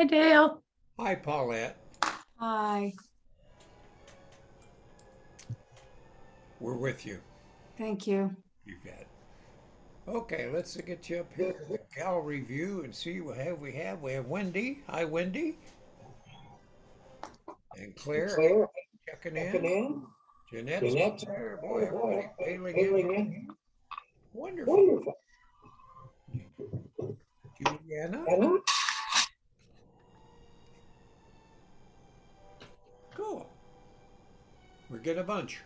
Hi, Dale. Hi, Paulette. Hi, We're with you. thank you. You bet. Okay, let's get you up here in the gallery view and see what have we have. We have Wendy. Hi, Wendy. And Claire checking in. Jeanette's there. Boy, everybody bailing in. Wonderful. Juliana. Cool. We're getting a bunch.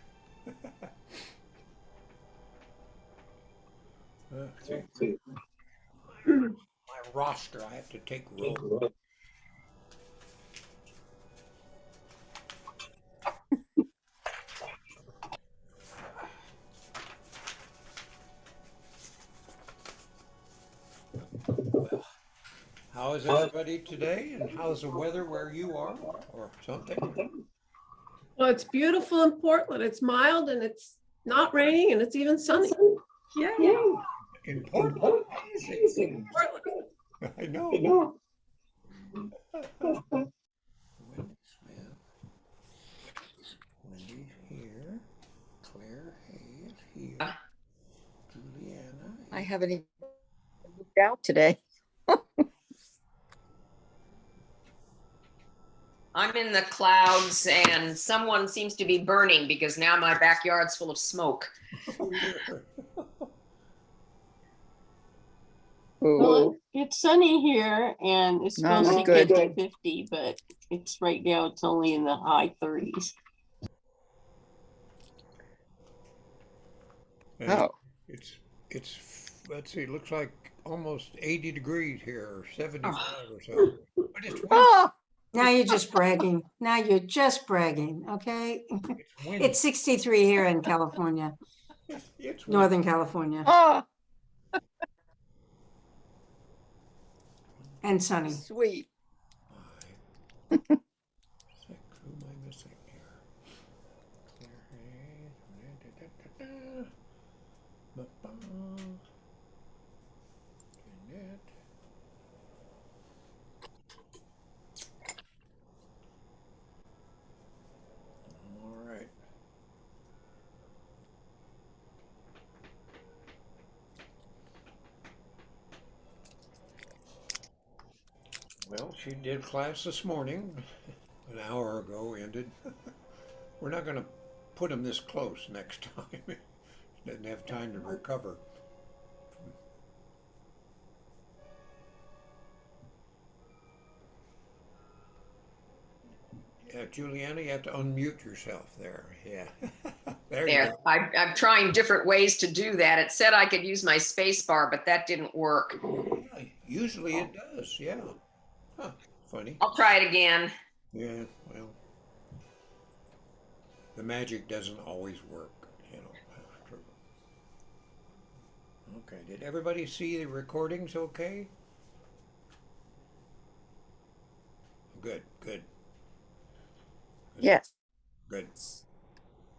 See, my roster, I have to take roll. Well, how is everybody today? And how's the weather where you are or something? Well, it's beautiful in Portland. It's mild and it's not raining and it's even sunny. Yeah. In Portland? Amazing. Portland. I know. Wendy Smith. Wendy's here. Claire Hayes here. Juliana. I haven't even moved out today. I'm in the clouds and someone seems to be burning because now my backyard's full of smoke. Well, it's sunny here and it's No, supposed that's to good. get to 50, but it's right now it's only in the high 30s. And Oh, it's let's see, it looks like almost 80 degrees here or 75 or so. But it's windy. oh, Now you're just bragging. Now you're just bragging, okay? It's windy. It's 63 here in California, It's windy. Northern California, oh, and sunny. sweet. 5, 6, who am I missing here? Claire Hayes. Ba-ba. Jeanette. All right. Well, she did class this morning, an hour ago ended. We're not going to put him this close next time. He doesn't have time to recover. Yeah, Juliana, you have to unmute yourself there. Yeah. There you There, go. I'm trying different ways to do that. It said I could use my space bar, but that didn't work. Yeah, usually it does. Yeah. Huh. Funny. I'll try it again. Yeah, well, the magic doesn't always work, you know. That's true. Okay, did everybody see the recordings okay? Good, good, Yes. good.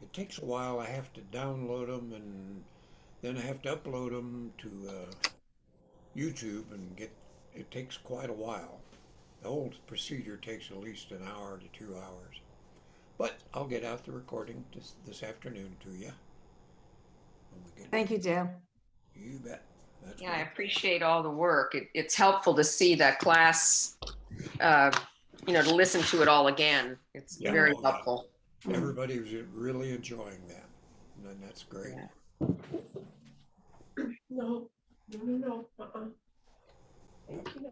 It takes a while. I have to download them and then I have to upload them to YouTube and it takes quite a while. The old procedure takes at least an hour to 2 hours. But I'll get out the recording this afternoon to you. When we get Thank you, Dale. You bet. That's Yeah, I right. appreciate all the work. It's helpful to see that class, to listen to it all again. It's Yeah, very oh, yeah. helpful. Everybody was really enjoying that. And that's great. Yeah. No. Thank you.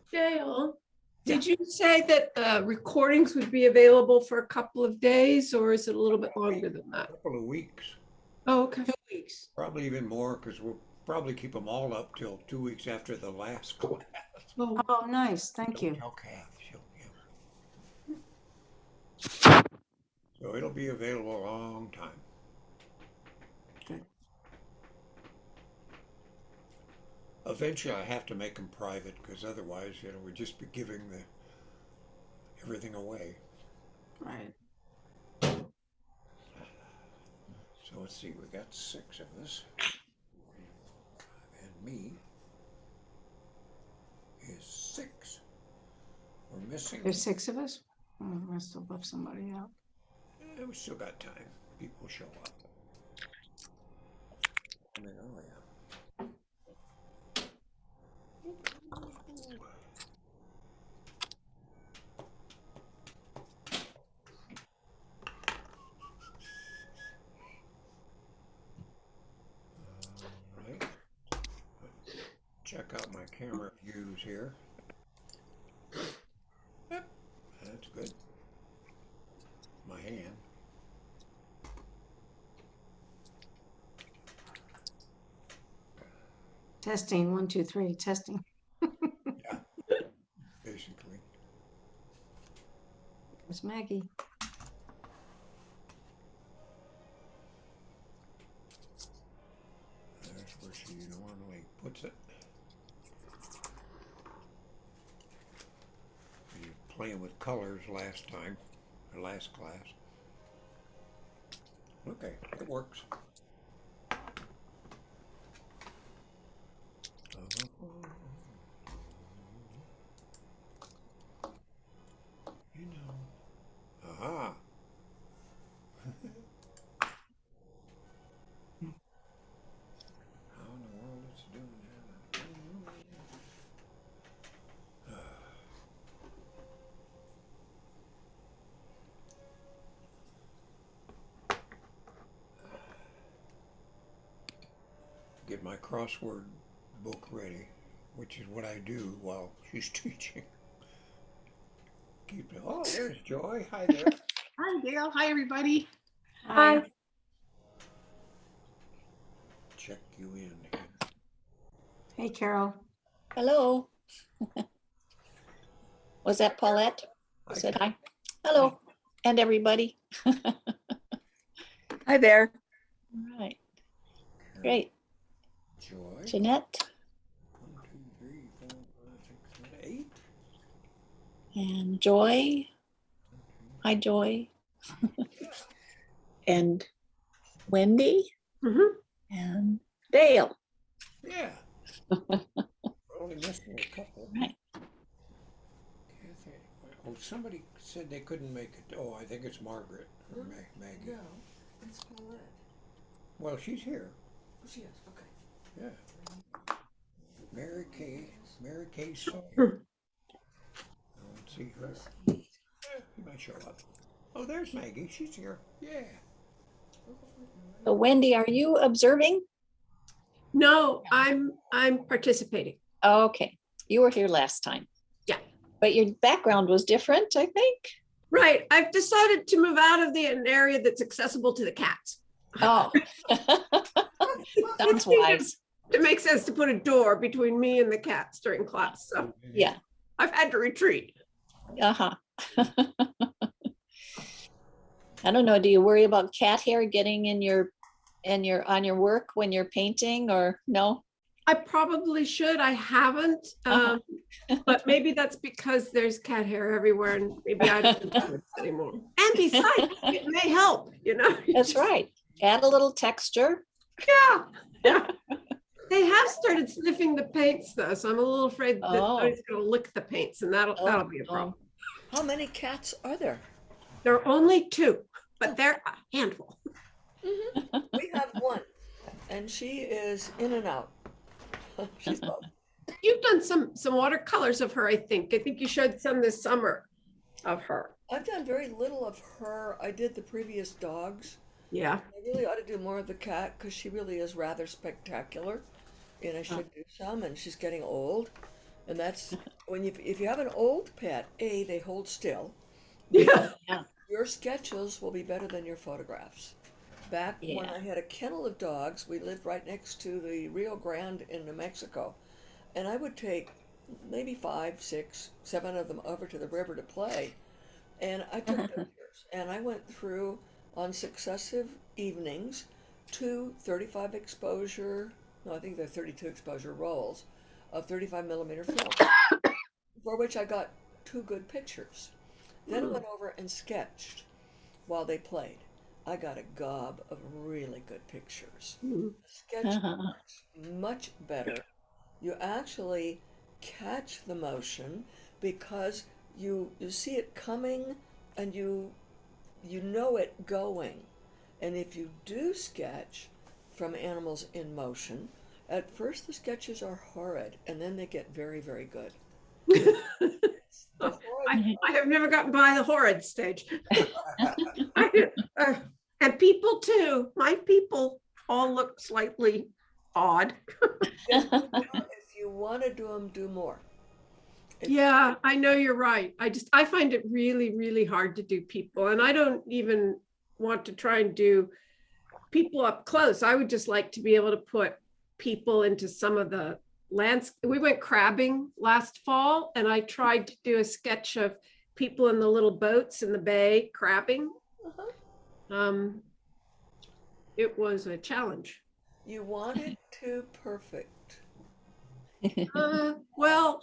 Dale, did you say that the recordings would be available for a couple of days or is it a little bit longer than A that? couple of weeks, Oh, okay. 2 weeks. probably even more, because we'll probably keep them all up till 2 weeks after the last class. Oh, Oh, nice. Thank you. Tell Kath, yeah. So it'll be available a long time. Good. Eventually, I have to make them private, because otherwise, we'd just be giving everything away. Right. So let's see, we got 6 of us. And me. is 6. We're missing. There's 6 of us? Oh, I must have left somebody out. We still got time. People show up. I mean, oh yeah. Right. Check out my camera views here. Yep, that's good. My hand. Testing, 1, 2, 3, testing. Yeah, basically. There's Maggie. There's where she normally puts it. We were playing with colors last time, or last class. Okay, it works. You know. Aha. How in the world it's doing that? Get my crossword book ready, which is what I do while she's teaching. Keep it. Oh, there's Joy. Hi there. Hi, Dale. Hi, everybody. Hi. Check you in here. Hey, Carol. Hello. Was that Paulette? Hi, Said Carol. hi. Hello, and everybody. Hi there. All right, great. Joy. Jeanette 1, 2, 3, 4, 5, 6, 7, 8. and Joy. Hi, Joy. And Wendy Mhm. and Dale. Yeah. We're only missing a couple. Right. Kathy. Oh, somebody said they couldn't make it. Oh, I think it's Margaret or Maggie. No, it's Paulette. Well, she's here. Oh, she is, okay. Yeah. Mary Kay Sawyer. Let's see her. She might show up. Oh, there's Maggie. She's here. Yeah. So Wendy, are you observing? No, I'm participating. Okay, you were here last time. Yeah. But your background was different, I think. Right. I've decided to move out of an area that's accessible to the cats. Oh. Sounds wise. It makes sense to put a door between me and the cats during class. So Yeah. I've had to retreat. Uh-huh. I don't know, do you worry about cat hair getting in your on your work when you're painting, or no? I probably should. I haven't. Uh-huh. But maybe that's because there's cat hair everywhere and maybe I don't do it anymore. And besides, it may help, you know? That's right. Add a little texture. Yeah. Yeah. They have started sniffing the paints though, so I'm a little afraid that Oh. somebody's gonna lick the paints and that'll be a Oh. problem. How many cats are there? There are only 2, but they're a handful. We have one, and she is in and out. She's both. You've done some watercolors of her, I think. I think you showed some this summer of her. I've done very little of her. I did the previous dogs. Yeah. I really ought to do more of the cat because she really is rather spectacular, and I should do some. And she's getting old, and that's when if you have an old pet, they hold still. Yeah. Your sketches will be better than your photographs. Back when Yeah. I had a kennel of dogs, we lived right next to the Rio Grande in New Mexico. And I would take maybe 5, 6, 7 of them over to the river to play. And I took pictures. And I went through on successive evenings 2 35 exposure, no, I think they're 32 exposure rolls of 35 millimeter film, for which I got 2 good pictures. Then I went over and sketched while they played. I got a gob of really good pictures. Sketch works much better. You actually catch the motion because you see it coming and you know it going. And if you do sketch from animals in motion, at first the sketches are horrid and then they get very, very good. The horrid I have never gotten by the horrid stage. And people too. My people all look slightly odd. if you want to do them, do more. Yeah, I know you're right. I find it really, really hard to do people. And I don't even want to try and do people up close. I would just like to be able to put people into some of the we went crabbing last fall and I tried to do a sketch of people in the little boats in the bay crabbing. Uh-huh. It was a challenge. You want it too perfect. Well,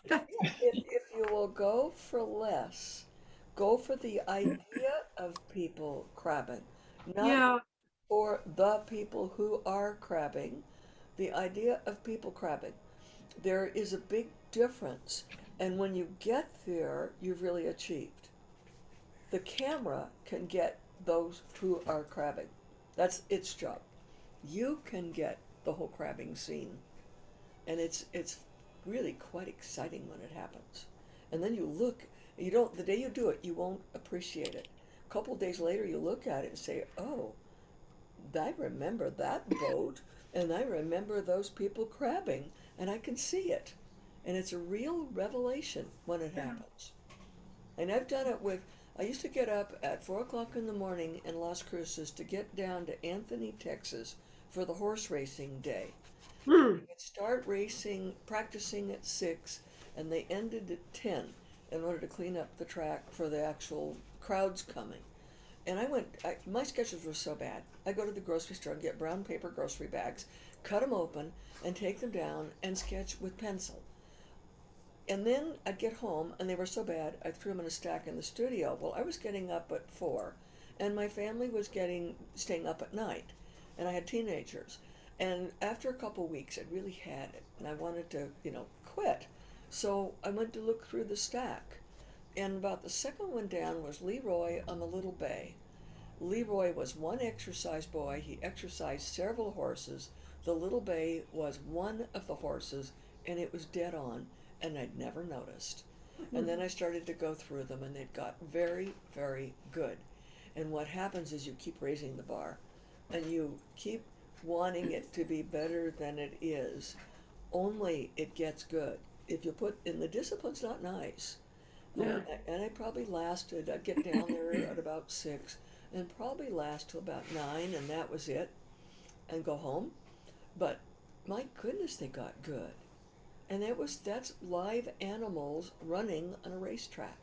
If you will go for less, go for the idea of people crabbing, not yeah, for the people who are crabbing, the idea of people crabbing. There is a big difference, and when you get there, you've really achieved. The camera can get those who are crabbing. That's its job. You can get the whole crabbing scene, and it's really quite exciting when it happens. And then you look, the day you do it, you won't appreciate it. A couple days later, you look at it and say, oh, I remember that boat, and I remember those people crabbing, and I can see it. And it's a real revelation when it happens. And I've done it I used to get up at 4 o'clock in the morning in Las Cruces to get down to Anthony, Texas for the horse racing day. They'd start practicing at 6, and they ended at 10 in order to clean up the track for the actual crowds coming. And my sketches were so bad. I go to the grocery store and get brown paper grocery bags, cut them open, and take them down and sketch with pencil. And then I'd get home, and they were so bad, I threw them in a stack in the studio. Well, I was getting up at 4, and my family was staying up at night, and I had teenagers. And after a couple weeks, I really had it, and I wanted to, quit. So I went to look through the stack, and about the second one down was Leroy on the Little Bay. Leroy was one exercise boy. He exercised several horses. The Little Bay was one of the horses, and it was dead on, and I'd never noticed. And then I started to go through them, and they'd got very, very good. And what happens is you keep raising the bar, and you keep wanting it to be better than it is, only it gets good. If you put in the discipline's not nice. Yeah. And I probably lasted, I'd get down there at about 6 and probably last till about 9, and that was it, and go home. But my goodness, they got good. And that's live animals running on a racetrack.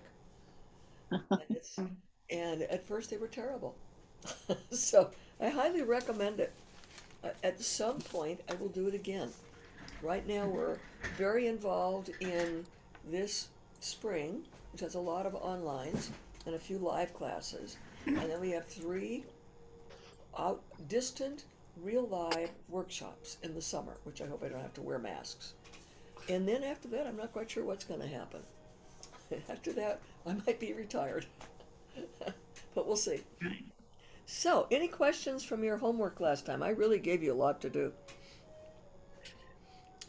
And at first they were terrible. So I highly recommend it. At some point, I will do it again. Right now, we're very involved in this spring, which has a lot of onlines and a few live classes. And then we have 3 distant, real live workshops in the summer, which I hope I don't have to wear masks. And then after that, I'm not quite sure what's going to happen. After that, I might be retired. But we'll see. Right. So, any questions from your homework last time? I really gave you a lot to do.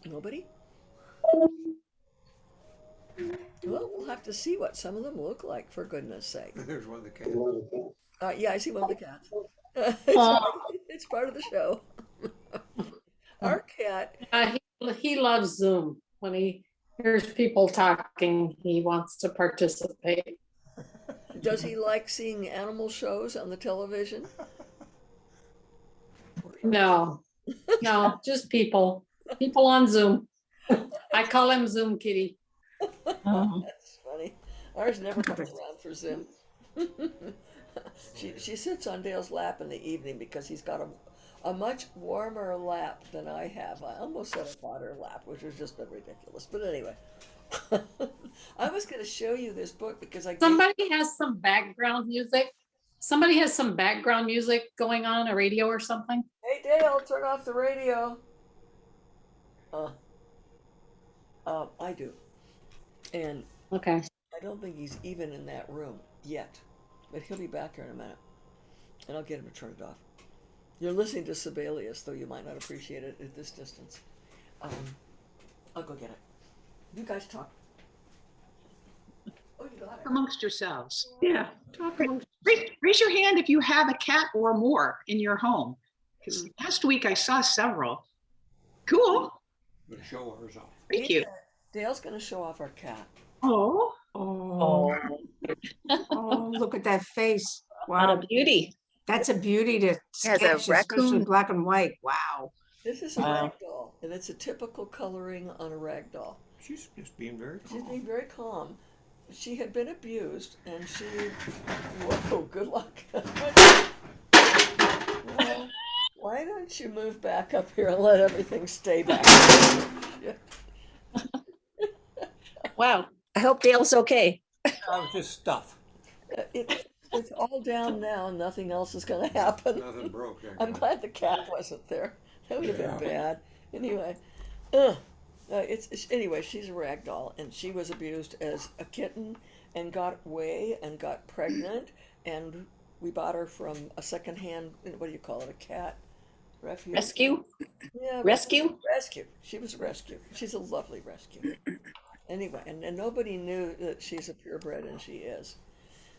Nobody? Well, we'll have to see what some of them look like, for goodness sake. There's one of the cats. Yeah, I see one of the cats. It's part of the show. Our cat, He loves Zoom. When he hears people talking, he wants to participate. does he like seeing animal shows on the television? No, just people on Zoom. I call him Zoom Kitty. That's funny. Ours never comes around for Zoom. She sits on Dale's lap in the evening because he's got a much warmer lap than I have. I almost said a hotter lap, which has just been ridiculous. But anyway, I was going to show you this book because Somebody has some background music. Somebody has some background music going on a radio or something. Hey Dale, turn off the radio. I do. And Okay. I don't think he's even in that room yet, but he'll be back here in a minute, and I'll get him to turn it off. You're listening to Sibelius, though you might not appreciate it at this distance. Um, I'll go get it. You guys talk. Oh, you got it. Amongst yourselves. Yeah, talk amongst. Raise your hand if you have a cat or more in your home. Because last week I saw several. Cool. But show ours off. Thank you. Dale's going to show off our cat. Oh, Oh, oh, look at that face. What a Wow, beauty. that's a beauty to Has a sketch, especially raccoon. black and white. Wow. This is a Wow. rag doll, and it's a typical coloring on a rag doll. She's just being very She's calm. being very calm. She had been abused, and she. Whoa, good luck. Well, why don't you move back up here and let everything stay back? Wow. I hope Dale's okay. That was just stuff. It's all down now. Nothing else is going to happen. Nothing broke. I'm glad the cat wasn't there. That would have Yeah. been bad. Anyway, anyway. She's a rag doll, and she was abused as a kitten, and got away and got pregnant, and we bought her from a secondhand. What do you call it? A cat refuge. Rescue? Yeah, Rescue? rescue. She was a rescue. She's a lovely rescue. Anyway, and nobody knew that she's a purebred, and she is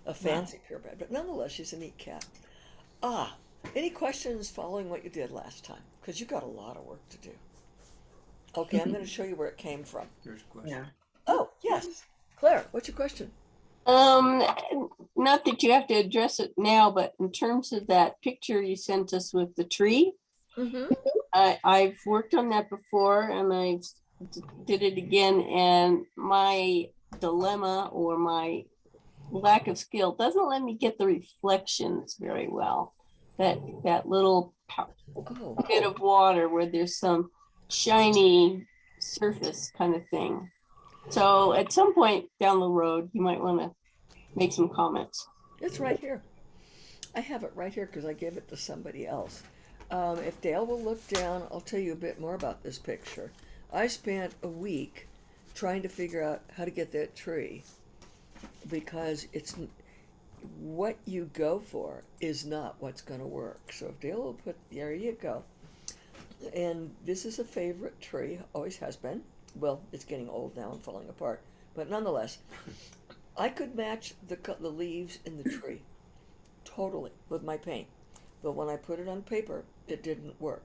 a fancy purebred. But nonetheless, she's a neat cat. Any questions following what you did last time? Because you got a lot of work to do. Okay, I'm going to show you where it came from. Here's a question. Yeah. Oh, yes. Claire, what's your question? Not that you have to address it now, but in terms of that picture you sent us with the tree, Mm-hmm. I've worked on that before and I did it again, and my dilemma or my lack of skill doesn't let me get the reflections very well. That little Oh, bit of water where there's some shiny surface kind of thing. So at some point down the road, you might want to make some comments. it's right here. I have it right here because I gave it to somebody else. If Dale will look down, I'll tell you a bit more about this picture. I spent a week trying to figure out how to get that tree because it's what you go for is not what's going to work. So if Dale will put, there you go. And this is a favorite tree, always has been. Well, it's getting old now and falling apart, but nonetheless, I could match the leaves in the tree totally with my paint. But when I put it on paper, it didn't work.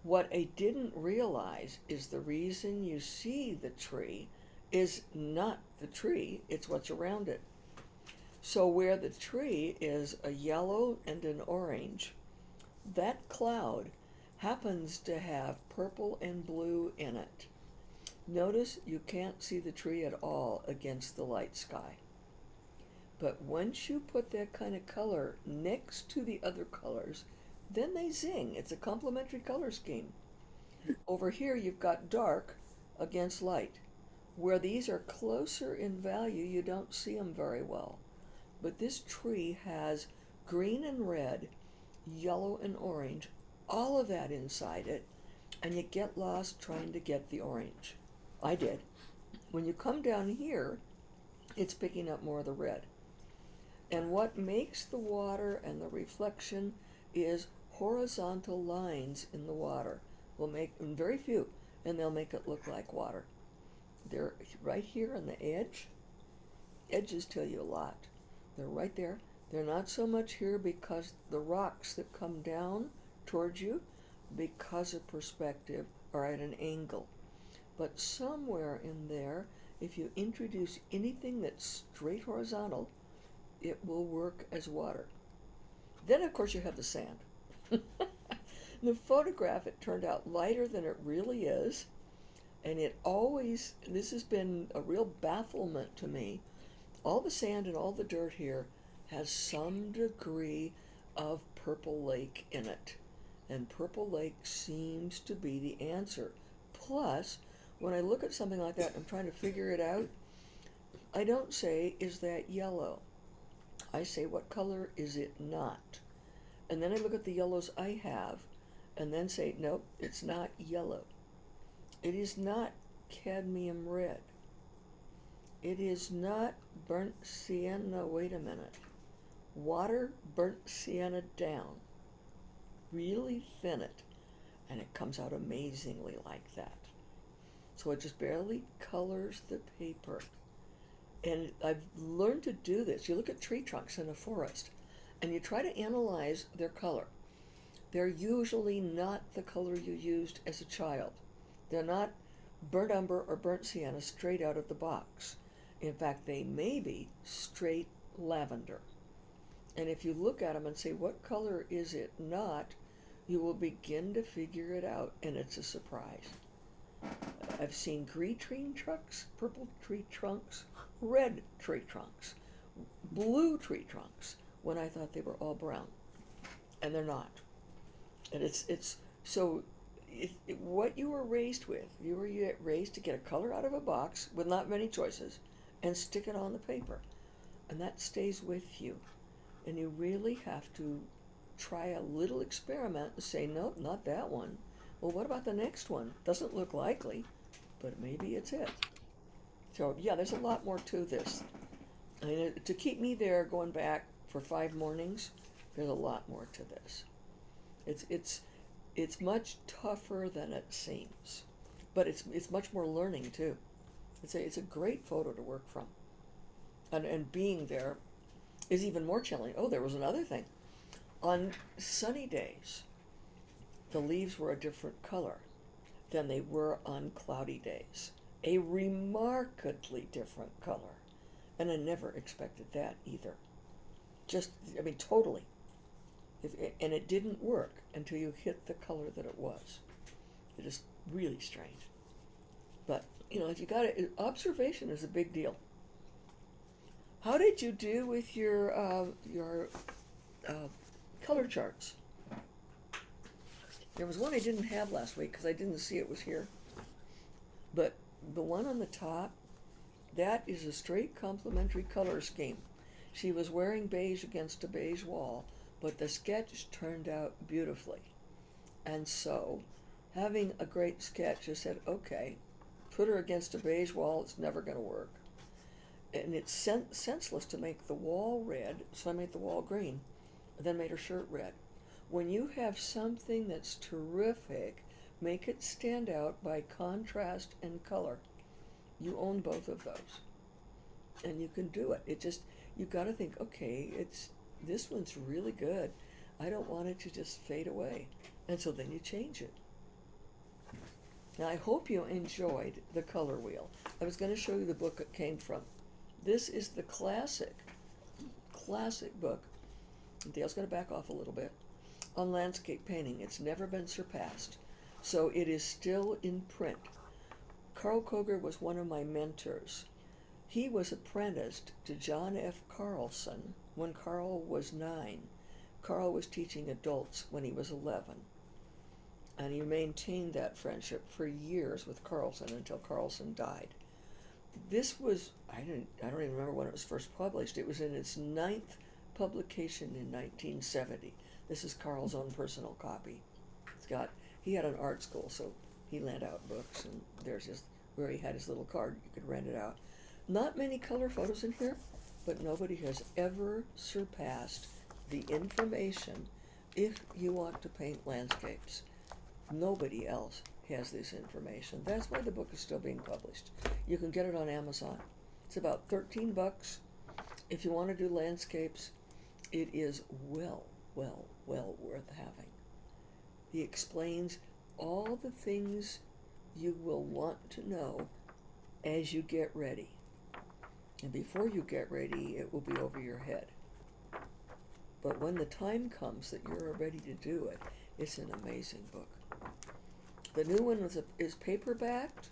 What I didn't realize is the reason you see the tree is not the tree, it's what's around it. So where the tree is a yellow and an orange, that cloud happens to have purple and blue in it. Notice you can't see the tree at all against the light sky. But once you put that kind of color next to the other colors, then they zing. It's a complementary color scheme. Over here you've got dark against light. Where these are closer in value, you don't see them very well. But this tree has green and red, yellow and orange, all of that inside it, and you get lost trying to get the orange. I did. When you come down here, it's picking up more of the red. And what makes the water and the reflection is horizontal lines in the water. Will make, and very few, and they'll make it look like water. They're right here on the edge. Edges tell you a lot. They're right there. They're not so much here because the rocks that come down towards you, because of perspective, are at an angle. But somewhere in there, if you introduce anything that's straight horizontal, it will work as water. Then, of course, you have the sand. The photograph, it turned out lighter than it really is. And it always, this has been a real bafflement to me. All the sand and all the dirt here has some degree of Purple Lake in it. And Purple Lake seems to be the answer. Plus, when I look at something like that, I'm trying to figure it out. I don't say, is that yellow? I say, what color is it not? And then I look at the yellows I have, and then say, nope, it's not yellow. It is not cadmium red. It is not burnt sienna. Wait a minute. Water burnt sienna down. Really thin it. And it comes out amazingly like that. So it just barely colors the paper. And I've learned to do this. You look at tree trunks in a forest and you try to analyze their color. They're usually not the color you used as a child. They're not burnt umber or burnt sienna straight out of the box. In fact, they may be straight lavender. And if you look at them and say, what color is it not, you will begin to figure it out, and it's a surprise. I've seen green tree trunks, purple tree trunks, red tree trunks, blue tree trunks, when I thought they were all brown. And they're not. And it's so what you were raised with, you were raised to get a color out of a box with not many choices and stick it on the paper. And that stays with you. And you really have to try a little experiment and say, nope, not that one. Well, what about the next one? Doesn't look likely, but maybe it's it. So yeah, there's a lot more to this. I mean, to keep me there going back for 5 mornings, there's a lot more to this. It's much tougher than it seems, but it's much more learning too. It's a great photo to work from, and being there is even more challenging. Oh, there was another thing. On sunny days, the leaves were a different color than they were on cloudy days. A remarkably different color, and I never expected that either. Totally. And it didn't work until you hit the color that it was. It is really strange. But, observation is a big deal. How did you do with your color charts? There was one I didn't have last week because I didn't see it was here. But the one on the top, that is a straight complementary color scheme. She was wearing beige against a beige wall, but the sketch turned out beautifully. And so, having a great sketch, I said, okay, put her against a beige wall, it's never going to work. And it's senseless to make the wall red, so I made the wall green, and then made her shirt red. When you have something that's terrific, make it stand out by contrast and color. You own both of those. And you can do it. You've got to think, okay, this one's really good. I don't want it to just fade away. And so then you change it. Now I hope you enjoyed the color wheel. I was going to show you the book it came from. This is the classic book. Dale's going to back off a little bit. On landscape painting. It's never been surpassed. So it is still in print. Carl Koger was one of my mentors. He was apprenticed to John F. Carlson when Carl was 9. Carl was teaching adults when he was 11. And he maintained that friendship for years with Carlson until Carlson died. This was, I don't even remember when it was first published. It was in its 9th publication in 1970. This is Carl's own personal copy. He had an art school, so he lent out books, and there's where he had his little card, you could rent it out. Not many color photos in here, but nobody has ever surpassed the information if you want to paint landscapes. Nobody else has this information. That's why the book is still being published. You can get it on Amazon. It's about $13. If you want to do landscapes, it is well worth having. He explains all the things you will want to know as you get ready. And before you get ready, it will be over your head. But when the time comes that you're ready to do it, it's an amazing book. The new one is paperbacked.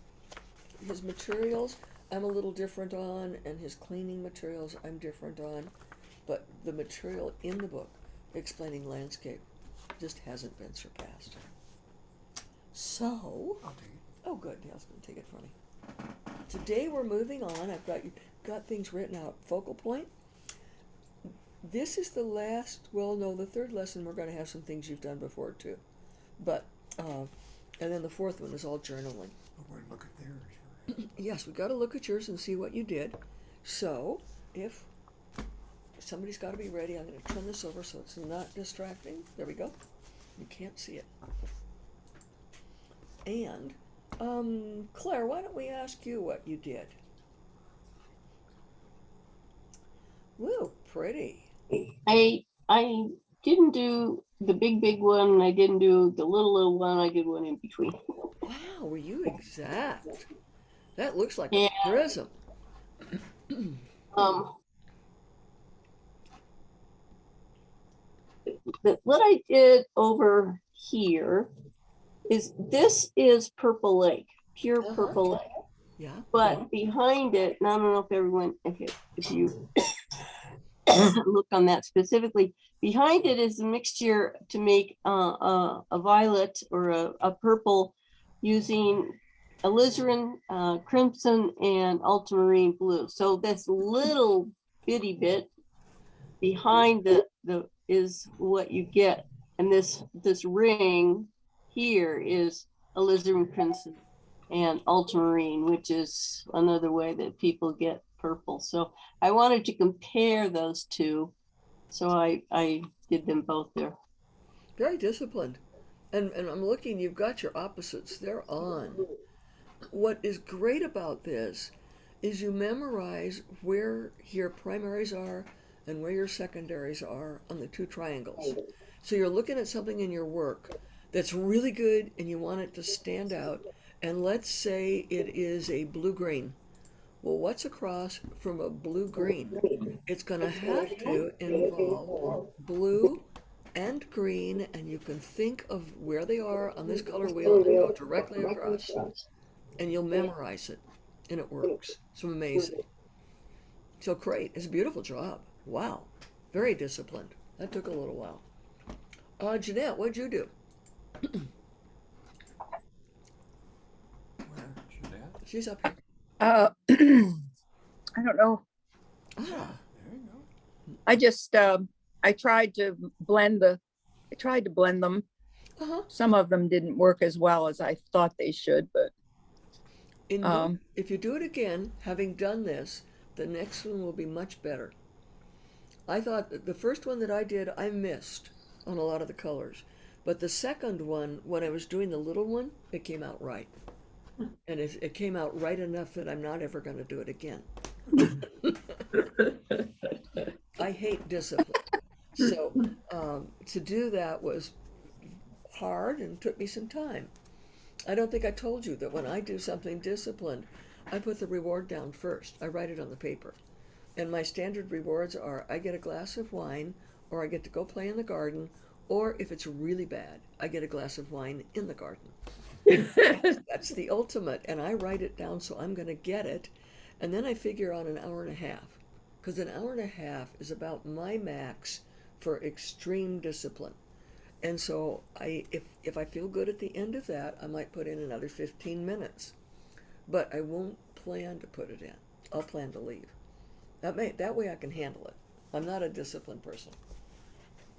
His materials I'm a little different on, and his cleaning materials I'm different on. But the material in the book explaining landscape just hasn't been surpassed. So, I'll take it. oh good, Dale's going to take it from me. Today we're moving on. I've got things written out. Focal point. This is the third lesson. We're going to have some things you've done before too. But, and then the fourth one is all journaling. Oh, we're going to look at theirs first. Yes, we got to look at yours and see what you did. So if somebody's got to be ready, I'm going to turn this over so it's not distracting. There we go. You can't see it. And Claire, why don't we ask you what you did? Woo, pretty. I didn't do the big one. I didn't do the little one. I did one in between. Wow, were you exact? That looks like Yeah. a prism. But what I did over here is this is Purple Lake, pure Uh-huh. Purple Lake. Yeah. But behind it, and I don't know if everyone, if you look on that specifically, behind it is a mixture to make a violet or a purple using alizarin, crimson, and ultramarine blue. So this little bitty bit behind the is what you get, and this ring here is alizarin crimson and ultramarine, which is another way that people get purple. So I wanted to compare those two, so I did them both there. Very disciplined. And I'm looking, you've got your opposites. They're on. What is great about this is you memorize where your primaries are and where your secondaries are on the two triangles. So you're looking at something in your work that's really good and you want it to stand out. And let's say it is a blue-green. Well, what's across from a blue-green? It's going to have to involve blue and green, and you can think of where they are on this color wheel and go directly across. And you'll memorize it, and it works. It's amazing. So great. It's a beautiful job. Wow. Very disciplined. That took a little while. Jeanette, what'd you do? Where, Jeanette? She's up here. I don't know. Ah, There you go. I just I tried to blend them. uh-huh. Some of them didn't work as well as I thought they should, but If you do it again, having done this, the next one will be much better. I thought that the first one that I did, I missed on a lot of the colors. But the second one, when I was doing the little one, it came out right. And it came out right enough that I'm not ever going to do it again. I hate discipline. So to do that was hard and took me some time. I don't think I told you that when I do something disciplined, I put the reward down first. I write it on the paper. And my standard rewards are I get a glass of wine, or I get to go play in the garden, or if it's really bad, I get a glass of wine in the garden. That's the ultimate. And I write it down so I'm going to get it. And then I figure on an hour and a half, because an hour and a half is about my max for extreme discipline. And so if I feel good at the end of that, I might put in another 15 minutes. But I won't plan to put it in. I'll plan to leave. That way I can handle it. I'm not a disciplined person.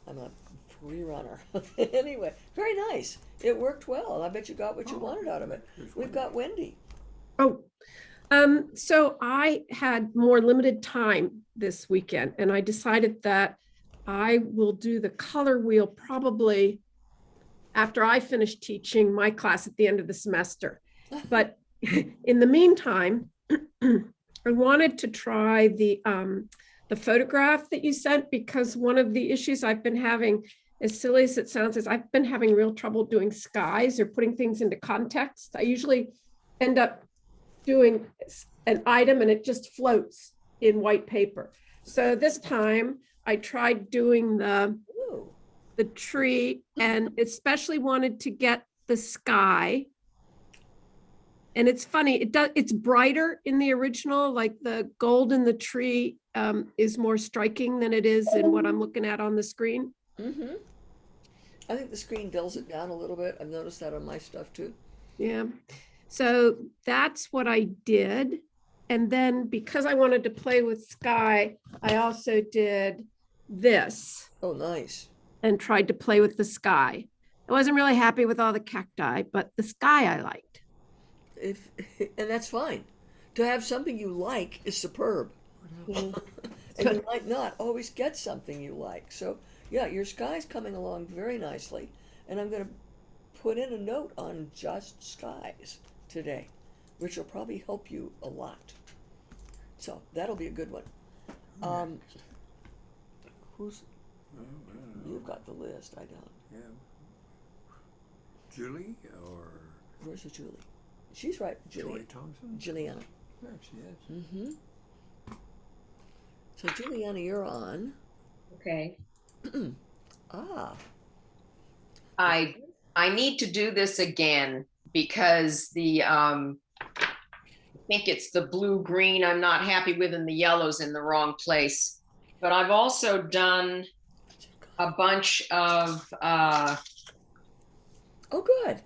I'm a free runner. Anyway, very nice. It worked well. I bet you got what you wanted out of it. We've got Wendy. Oh, so I had more limited time this weekend, and I decided that I will do the color wheel probably after I finish teaching my class at the end of the semester. But in the meantime, I wanted to try the photograph that you sent, because one of the issues I've been having, as silly as it sounds, is I've been having real trouble doing skies or putting things into context. I usually end up doing an item and it just floats in white paper. So this time I tried doing the tree, and especially wanted to get the sky. And it's funny, it's brighter in the original, like the gold in the tree is more striking than it is in what I'm looking at on the screen. Mm-hmm. I think the screen dulls it down a little bit. I've noticed that on my stuff too. Yeah. So that's what I did. And then because I wanted to play with sky, I also did this. Oh, nice. And tried to play with the sky. I wasn't really happy with all the cacti, but the sky I liked. if and that's fine. To have something you like is superb. Mhm. And you might not always get something you like. So yeah, your sky's coming along very nicely. And I'm going to put in a note on just skies today, which will probably help you a lot. So that'll be a good one. Who's you've got the list? I don't. Yeah. Julie or Where's the Julie? She's right. Joy Thompson? Juliana. There she is. Mm-hmm. So Juliana, you're on. Okay. Ah. I need to do this again because the I think it's the blue green I'm not happy with, and the yellow's in the wrong place. But I've also done a bunch of Oh, good.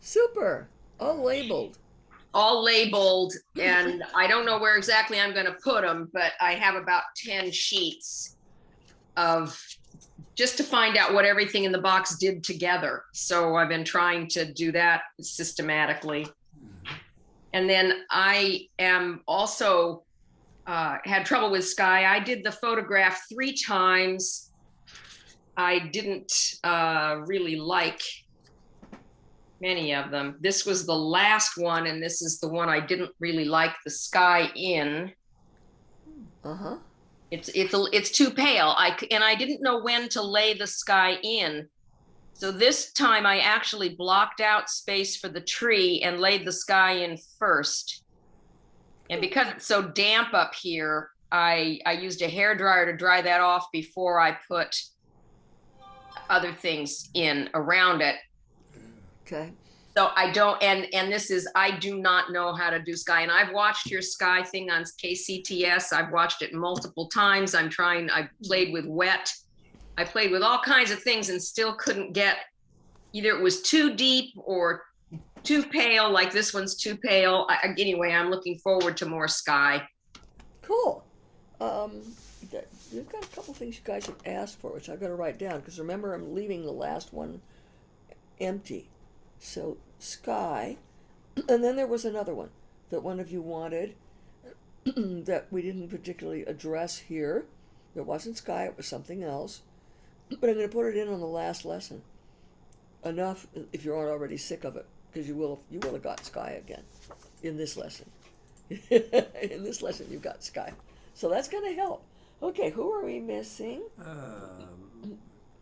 Super. All labeled. And I don't know where exactly I'm going to put them, but I have about 10 sheets of just to find out what everything in the box did together. So I've been trying to do that systematically. And then I am also had trouble with sky. I did the photograph 3 times. I didn't really like many of them. This was the last one, and this is the one I didn't really like the sky in. Uh-huh. It's too pale. I didn't know when to lay the sky in. So this time I actually blocked out space for the tree and laid the sky in first. And because it's so damp up here, I used a hairdryer to dry that off before I put other things in around it. Okay. So I don't, and this is, I do not know how to do sky. And I've watched your sky thing on KCTS. I've watched it multiple times. I played with wet. I played with all kinds of things and still couldn't get, either it was too deep or too pale, like this one's too pale. Anyway, I'm looking forward to more sky. Cool. You've got a couple things you guys have asked for, which I've got to write down, because remember, I'm leaving the last one empty. So sky, and then there was another one that one of you wanted that we didn't particularly address here. It wasn't sky, it was something else. But I'm going to put it in on the last lesson. Enough if you aren't already sick of it, because you will have got sky again in this lesson. In this lesson, you've got sky. So that's going to help. Okay, who are we missing?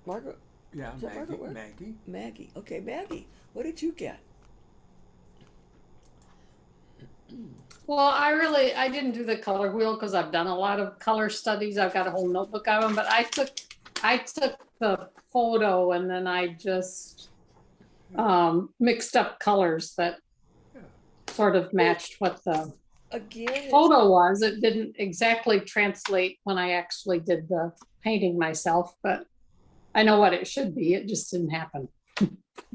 Margaret. Yeah, Is that Margaret Ware? Maggie. Maggie. Okay, Maggie, what did you get? Well, I didn't do the color wheel because I've done a lot of color studies. I've got a whole notebook of them, but I took the photo and then I just mixed up colors that sort of matched what the photo was. It didn't exactly translate when I actually did the painting myself, but I know what it should be. It just didn't happen.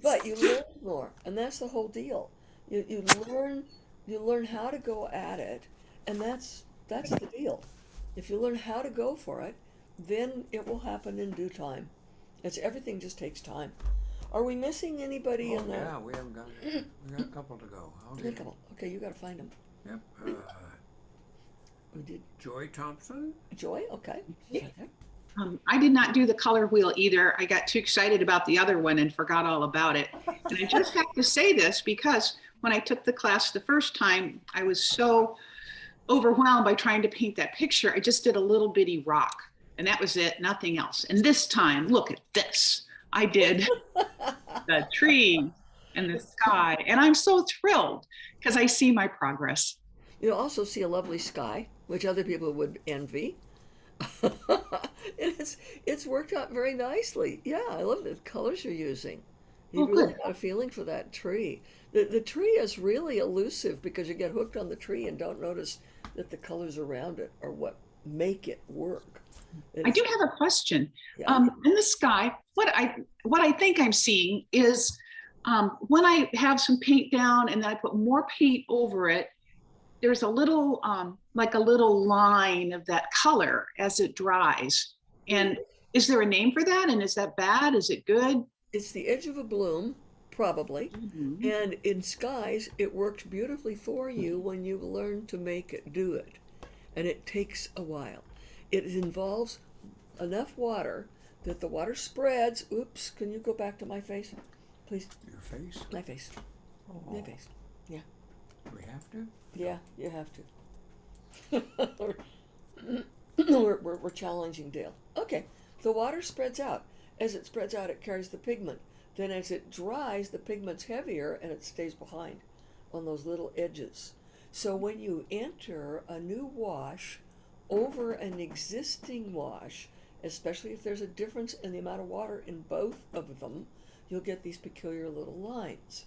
But you learn more, and that's the whole deal. You learn how to go at it, and that's the deal. If you learn how to go for it, then it will happen in due time. Everything just takes time. Are we missing anybody in there? Yeah, we haven't got it. We got a couple to go. Okay, you got to find them. Yep. We did Joy Thompson. Joy. Okay. I did not do the color wheel either. I got too excited about the other one and forgot all about it. And I just have to say this because when I took the class the first time, I was so overwhelmed by trying to paint that picture. I just did a little bitty rock and that was it, nothing else. And this time, look at this. I did the tree and the sky, and I'm so thrilled because I see my progress. You'll also see a lovely sky, which other people would envy. It's worked out very nicely. Yeah, I love the colors you're using. You really got a feeling for that tree. The tree is really elusive because you get hooked on the tree and don't notice that the colors around it are what make it work. I do have a question. Yeah. In the sky, what I think I'm seeing is when I have some paint down and then I put more paint over it, there's a little like a little line of that color as it dries. And is there a name for that? And is that bad? Is it good? It's the edge of a bloom, probably. Mhm. And in skies, it works beautifully for you when you learn to make it do it. And it takes a while. It involves enough water that the water spreads. Oops, can you go back to my face, please? Your face? My face. Oh, My face. do we have to? Yeah, you have to. we're challenging Dale. Okay, the water spreads out. As it spreads out, it carries the pigment. Then as it dries, the pigment's heavier and it stays behind on those little edges. So when you enter a new wash over an existing wash, especially if there's a difference in the amount of water in both of them, you'll get these peculiar little lines.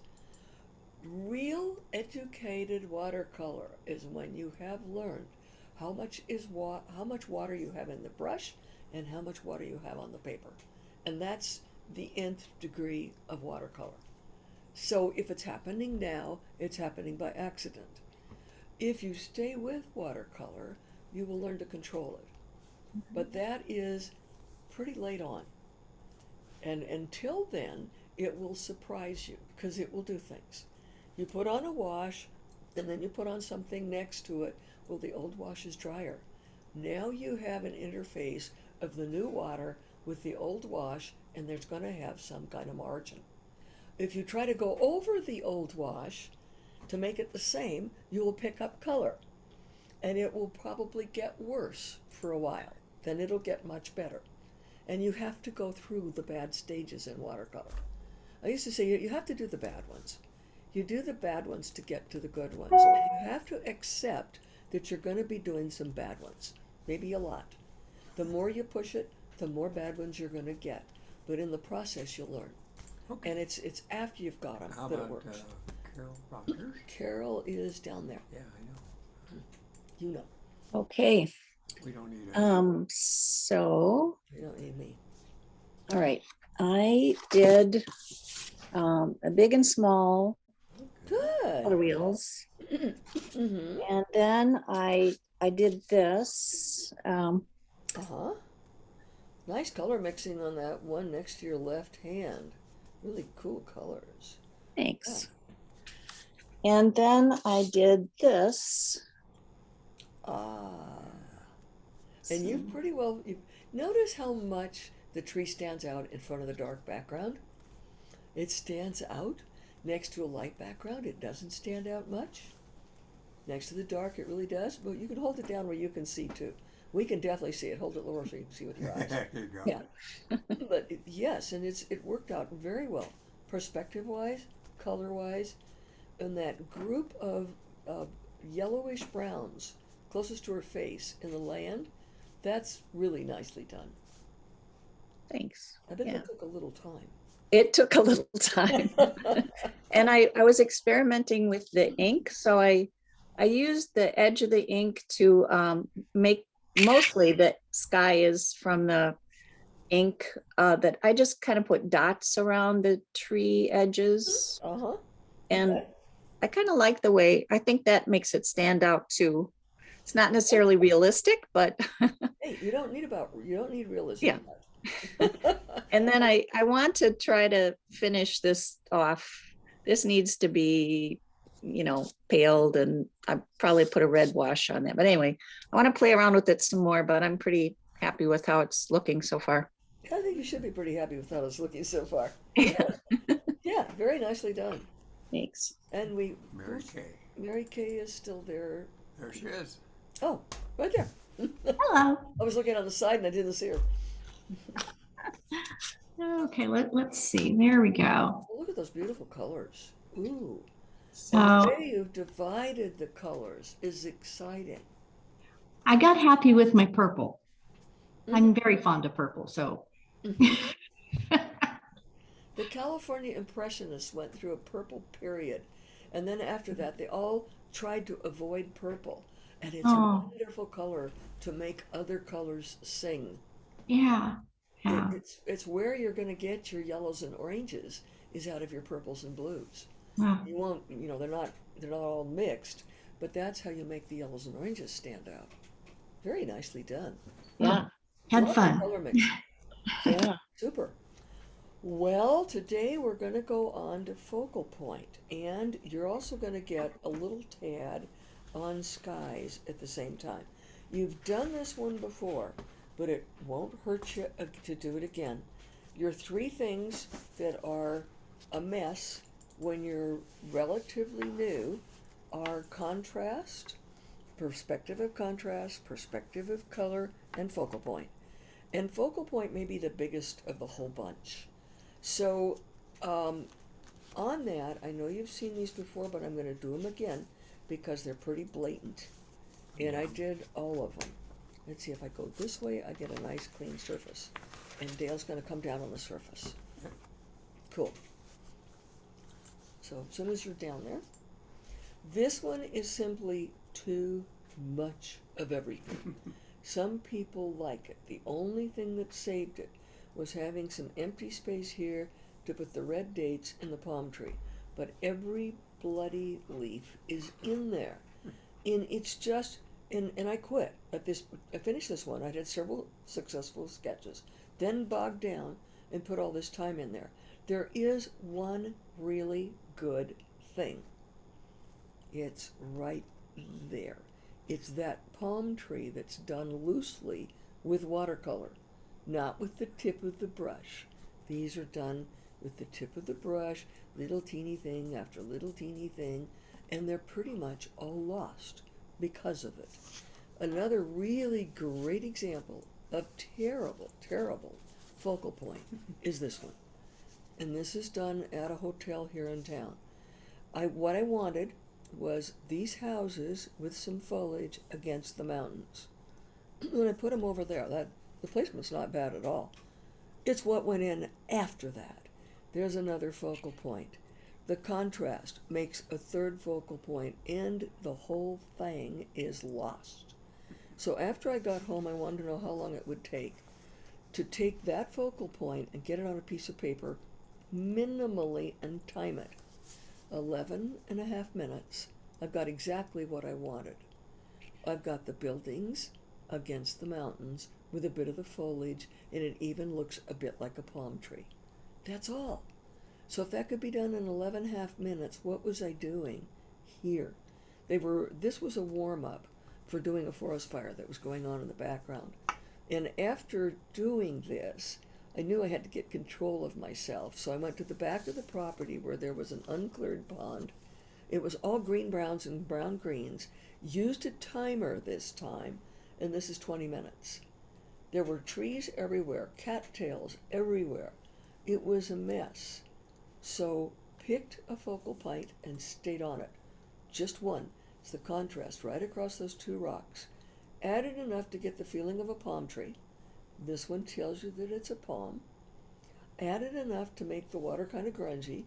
Real educated watercolor is when you have learned how much water you have in the brush and how much water you have on the paper. And that's the nth degree of watercolor. So if it's happening now, it's happening by accident. If you stay with watercolor, you will learn to control it. But that is pretty late on. And until then, it will surprise you because it will do things. You put on a wash, and then you put on something next to it. Well, the old wash is drier. Now you have an interface of the new water with the old wash, and there's going to have some kind of margin. If you try to go over the old wash to make it the same, you will pick up color. And it will probably get worse for a while. Then it'll get much better. And you have to go through the bad stages in watercolor. I used to say you have to do the bad ones. You do the bad ones to get to the good ones. And you have to accept that you're going to be doing some bad ones, maybe a lot. The more you push it, the more bad ones you're going to get. But in the process, you'll learn. Okay. And it's after you've got them How that it about works. Carol Rogers? Carol is down there. Yeah, I know. You know. Okay, We don't need it. so, You don't need me. all right, I did a big and small color Good. wheels. Mm-hmm. And then I did this. Uh-huh. Nice color mixing on that one next to your left hand. Really cool colors. Thanks. And then I did this. Ah. And you've pretty well, you notice how much the tree stands out in front of the dark background? It stands out next to a light background. It doesn't stand out much. Next to the dark, it really does. But you can hold it down where you can see too. We can definitely see it. Hold it lower so you can see with your eyes. There you go. Yeah. But yes, and it worked out very well, perspective-wise, color-wise, and that group of yellowish browns closest to her face in the land, that's really nicely done. Thanks. I bet Yeah. that took a little time. It took a little time. And I was experimenting with the ink. So I used the edge of the ink to make mostly the sky is from the ink that I just kind of put dots around the tree edges. Uh-huh. And Okay. I kind of like the way, I think that makes it stand out too. It's not necessarily realistic, but Hey, you don't need realism. Yeah. and then I want to try to finish this off. This needs to be, paled, and I probably put a red wash on that. But anyway, I want to play around with it some more, but I'm pretty happy with how it's looking so far. I think you should be pretty happy with how it's looking so far. Yeah. Yeah, very nicely done. Thanks. And Mary Kay. Mary Kay is still there. There she is. Oh, right there. Hello. I was looking on the side and I didn't see her. Okay, let's see. There we go. Oh, look at those beautiful colors. Ooh. So The way you've divided the colors is exciting. I got happy with my purple. I'm very fond of purple, so. The California Impressionists went through a purple period, and then after that, they all tried to avoid purple. And it's a wonderful color to make other colors sing. Yeah. Yeah. It's where you're going to get your yellows and oranges is out of your purples and blues. Wow. You won't, they're not all mixed, but that's how you make the yellows and oranges stand out. Very nicely done. Yeah. Had Lovely fun. Color mix. Yeah. Super. Well, today we're going to go on to focal point, and you're also going to get a little tad on skies at the same time. You've done this one before, but it won't hurt you to do it again. Your three things that are a mess when you're relatively new are contrast, perspective of contrast, perspective of color, and focal point. And focal point may be the biggest of the whole bunch. So on that, I know you've seen these before, but I'm going to do them again because they're pretty blatant. And I did all of them. Let's see, if I go this way, I get a nice clean surface. And Dale's going to come down on the surface. Cool. So as soon as you're down there, this one is simply too much of everything. Some people like it. The only thing that saved it was having some empty space here to put the red dates in the palm tree. But every bloody leaf is in there. And it's just, and I quit at this, I finished this one. I did several successful sketches, then bogged down and put all this time in there. There is one really good thing. It's right there. It's that palm tree that's done loosely with watercolor, not with the tip of the brush. These are done with the tip of the brush, little teeny thing after little teeny thing, and they're pretty much all lost because of it. Another really great example of terrible, terrible focal point is this one. And this is done at a hotel here in town. What I wanted was these houses with some foliage against the mountains. When I put them over there, the placement's not bad at all. It's what went in after that. There's another focal point. The contrast makes a third focal point, and the whole thing is lost. So after I got home, I wanted to know how long it would take to take that focal point and get it on a piece of paper minimally and time it. 11.5 minutes. I've got exactly what I wanted. I've got the buildings against the mountains with a bit of the foliage, and it even looks a bit like a palm tree. That's all. So if that could be done in 11.5 minutes, what was I doing here? This was a warm-up for doing a forest fire that was going on in the background. And after doing this, I knew I had to get control of myself. So I went to the back of the property where there was an uncleared pond. It was all green browns and brown greens. Used a timer this time, and this is 20 minutes. There were trees everywhere, cattails everywhere. It was a mess. So picked a focal point and stayed on it. Just one. It's the contrast right across those two rocks. Added enough to get the feeling of a palm tree. This one tells you that it's a palm. Added enough to make the water kind of grungy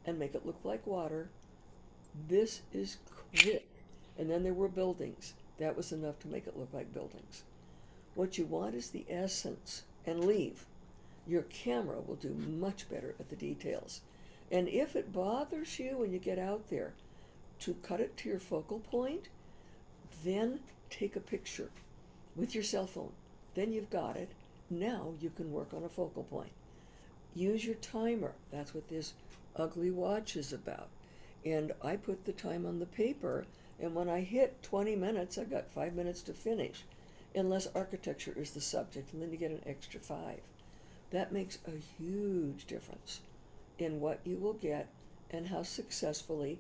and make it look like water. This is quick. And then there were buildings. That was enough to make it look like buildings. What you want is the essence, and leave. Your camera will do much better at the details. And if it bothers you when you get out there to cut it to your focal point, then take a picture with your cell phone. Then you've got it. Now you can work on a focal point. Use your timer. That's what this ugly watch is about. And I put the time on the paper, and when I hit 20 minutes, I got 5 minutes to finish, unless architecture is the subject, and then you get an extra 5. That makes a huge difference in what you will get and how successfully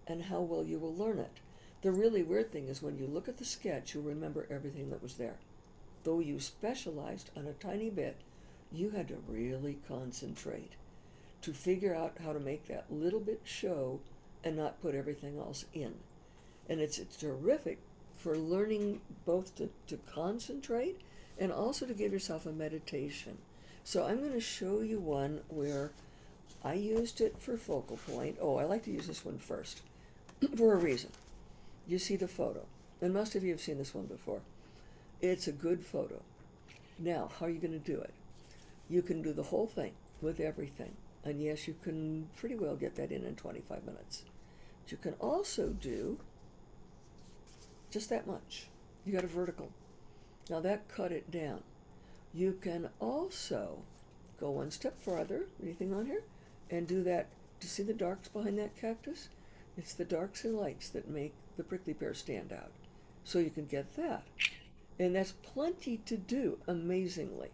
and how well you will learn it. The really weird thing is when you look at the sketch, you'll remember everything that was there. Though you specialized on a tiny bit, you had to really concentrate to figure out how to make that little bit show and not put everything else in. And it's terrific for learning both to concentrate and also to give yourself a meditation. So I'm going to show you one where I used it for focal point. Oh, I like to use this one first for a reason. You see the photo, and most of you have seen this one before. It's a good photo. Now, how are you going to do it? You can do the whole thing with everything. And yes, you can pretty well get that in 25 minutes. But you can also do just that much. You got a vertical. Now that cut it down. You can also go one step farther, anything on here, and do that. Do you see the darks behind that cactus? It's the darks and lights that make the prickly pear stand out. So you can get that. And that's plenty to do, amazingly.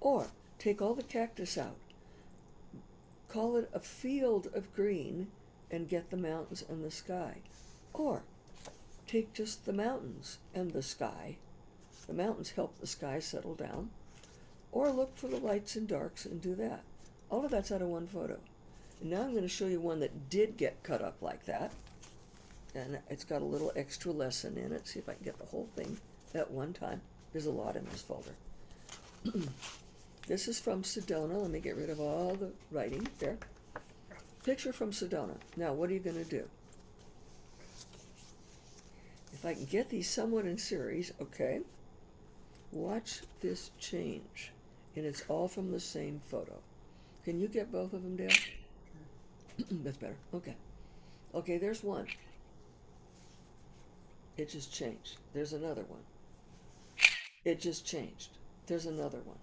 Or take all the cactus out, call it a field of green, and get the mountains and the sky. Or take just the mountains and the sky. The mountains help the sky settle down. Or look for the lights and darks and do that. All of that's out of one photo. And now I'm going to show you one that did get cut up like that. And it's got a little extra lesson in it. See if I can get the whole thing at one time. There's a lot in this folder. This is from Sedona. Let me get rid of all the writing there. Picture from Sedona. Now, what are you going to do? If I can get these somewhat in series, okay. Watch this change. And it's all from the same photo. Can you get both of them, Dale? That's better. Okay. Okay, there's one. It just changed. There's another one. It just changed. There's another one.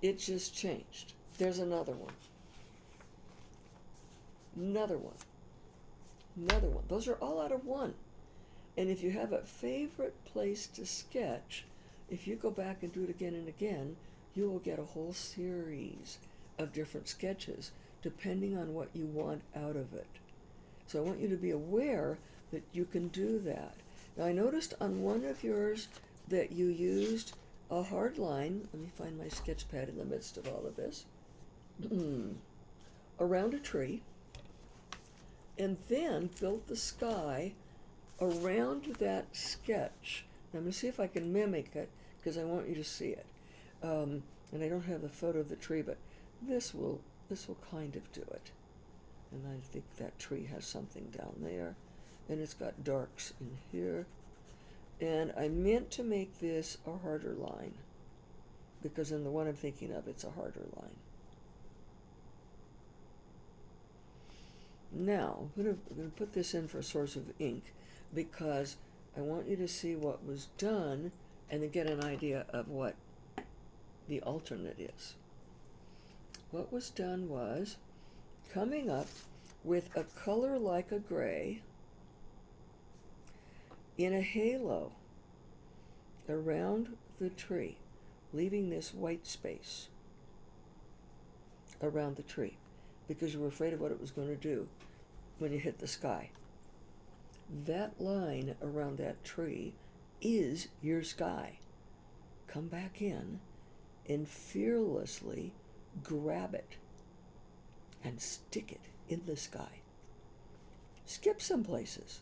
It just changed. There's another one. Another one. Another one. Those are all out of one. And if you have a favorite place to sketch, if you go back and do it again and again, you will get a whole series of different sketches depending on what you want out of it. So I want you to be aware that you can do that. Now I noticed on one of yours that you used a hard line. Let me find my sketch pad in the midst of all of this. Around a tree, and then built the sky around that sketch. Now I'm going to see if I can mimic it because I want you to see it. And I don't have the photo of the tree, but this will kind of do it. And I think that tree has something down there, and it's got darks in here. And I meant to make this a harder line because in the one I'm thinking of, it's a harder line. Now, I'm going to put this in for a source of ink because I want you to see what was done and then get an idea of what the alternate is. What was done was coming up with a color like a gray in a halo around the tree, leaving this white space around the tree because you were afraid of what it was going to do when you hit the sky. That line around that tree is your sky. Come back in and fearlessly grab it and stick it in the sky. Skip some places.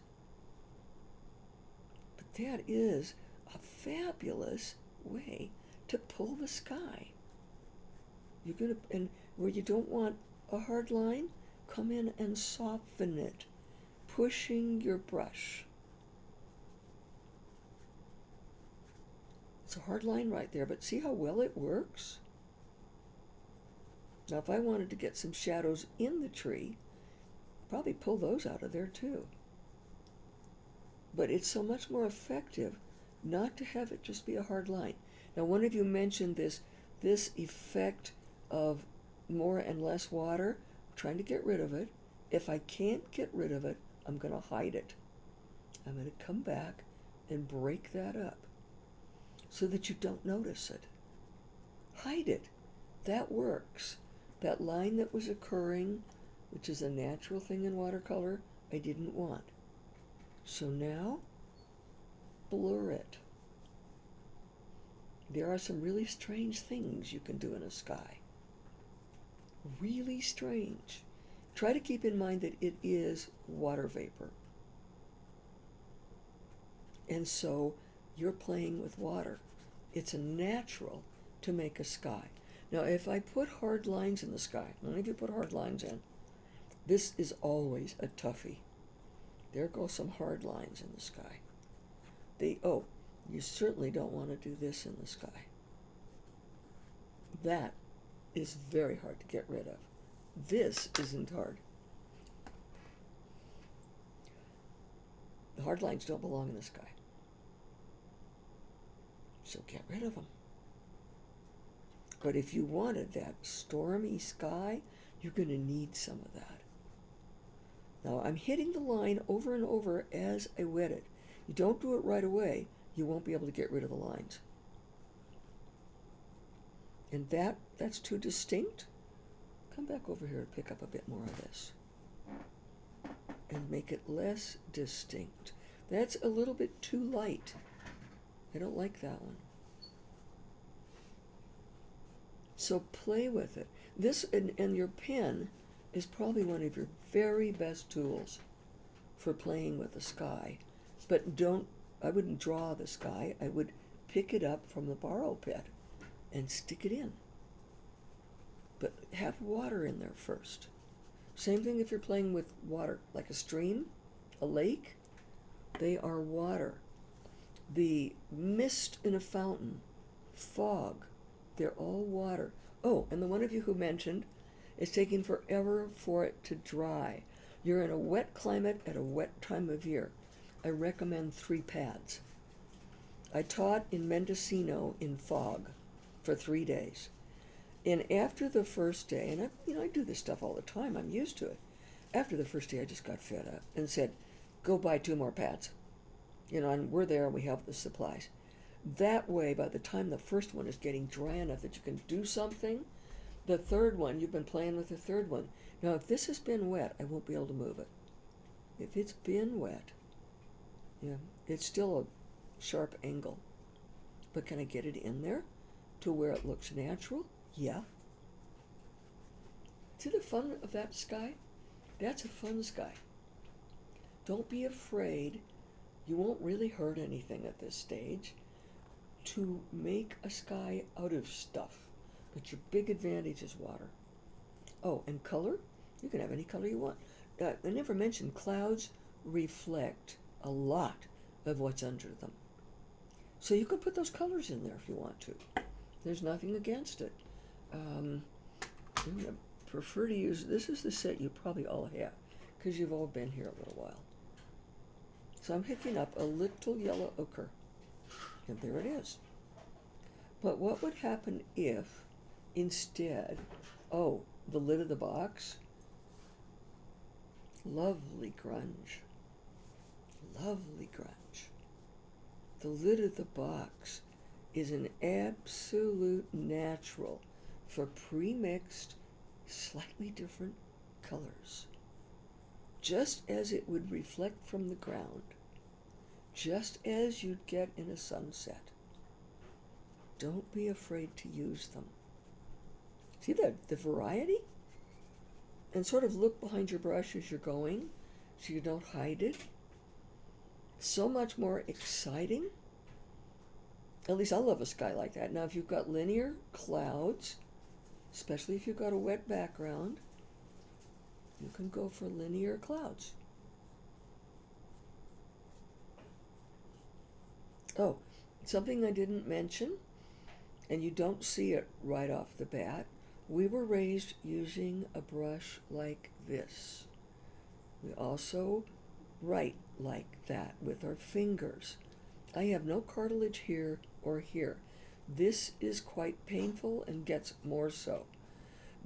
But that is a fabulous way to pull the sky. You're gonna, and where you don't want a hard line, come in and soften it, pushing your brush. It's a hard line right there, but see how well it works? Now, if I wanted to get some shadows in the tree, probably pull those out of there too. But it's so much more effective not to have it just be a hard line. Now, one of you mentioned this effect of more and less water. I'm trying to get rid of it. If I can't get rid of it, I'm going to hide it. I'm going to come back and break that up so that you don't notice it. Hide it. That works. That line that was occurring, which is a natural thing in watercolor, I didn't want. So now, blur it. There are some really strange things you can do in a sky. Really strange. Try to keep in mind that it is water vapor. And so you're playing with water. It's a natural to make a sky. Now, if I put hard lines in the sky, only if you put hard lines in, this is always a toughie. There go some hard lines in the sky. You certainly don't want to do this in the sky. That is very hard to get rid of. This isn't hard. The hard lines don't belong in the sky. So get rid of them. But if you wanted that stormy sky, you're going to need some of that. Now I'm hitting the line over and over as I wet it. You don't do it right away, you won't be able to get rid of the lines. And that's too distinct. Come back over here to pick up a bit more of this. And make it less distinct. That's a little bit too light. I don't like that one. So play with it. This and your pen is probably one of your very best tools for playing with the sky. But I wouldn't draw the sky. I would pick it up from the borrow pit and stick it in. But have water in there first. Same thing if you're playing with water, like a stream, a lake. They are water. The mist in a fountain, fog, they're all water. Oh, and the one of you who mentioned it's taking forever for it to dry. You're in a wet climate at a wet time of year. I recommend 3 pads. I taught in Mendocino in fog for 3 days. And after the first day, and I do this stuff all the time, I'm used to it. After the first day, I just got fed up and said, go buy 2 more pads. And we're there and we have the supplies. That way, by the time the first one is getting dry enough that you can do something, the third one, you've been playing with the third one. Now, if this has been wet, I won't be able to move it. If it's been wet, it's still a sharp angle. But can I get it in there to where it looks natural? Yeah. See the fun of that sky? That's a fun sky. Don't be afraid. You won't really hurt anything at this stage to make a sky out of stuff. But your big advantage is water. Oh, and color? You can have any color you want. I never mentioned clouds reflect a lot of what's under them. So you can put those colors in there if you want to. There's nothing against it. I'm going to prefer to use, this is the set you probably all have, because you've all been here a little while. So I'm picking up a little yellow ochre, and there it is. But what would happen if, instead, the lid of the box, lovely grunge, lovely grunge. The lid of the box is an absolute natural for pre-mixed, slightly different colors. Just as it would reflect from the ground, just as you'd get in a sunset. Don't be afraid to use them. See the variety? And sort of look behind your brush as you're going so you don't hide it. So much more exciting. At least I love a sky like that. Now, if you've got linear clouds, especially if you've got a wet background, you can go for linear clouds. Oh, something I didn't mention, and you don't see it right off the bat, we were raised using a brush like this. We also write like that with our fingers. I have no cartilage here or here. This is quite painful and gets more so.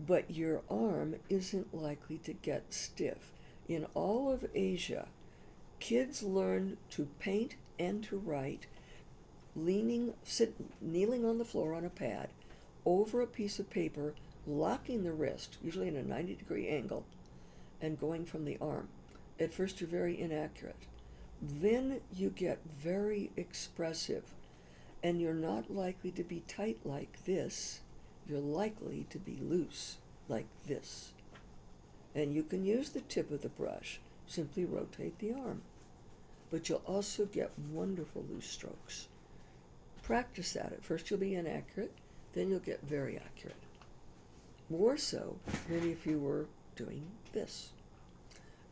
But your arm isn't likely to get stiff. In all of Asia, kids learn to paint and to write kneeling on the floor on a pad over a piece of paper, locking the wrist, usually in a 90-degree angle, and going from the arm. At first you're very inaccurate. Then you get very expressive, and you're not likely to be tight like this. You're likely to be loose like this. And you can use the tip of the brush, simply rotate the arm. But you'll also get wonderful loose strokes. Practice that. At first you'll be inaccurate, then you'll get very accurate. More so than if you were doing this.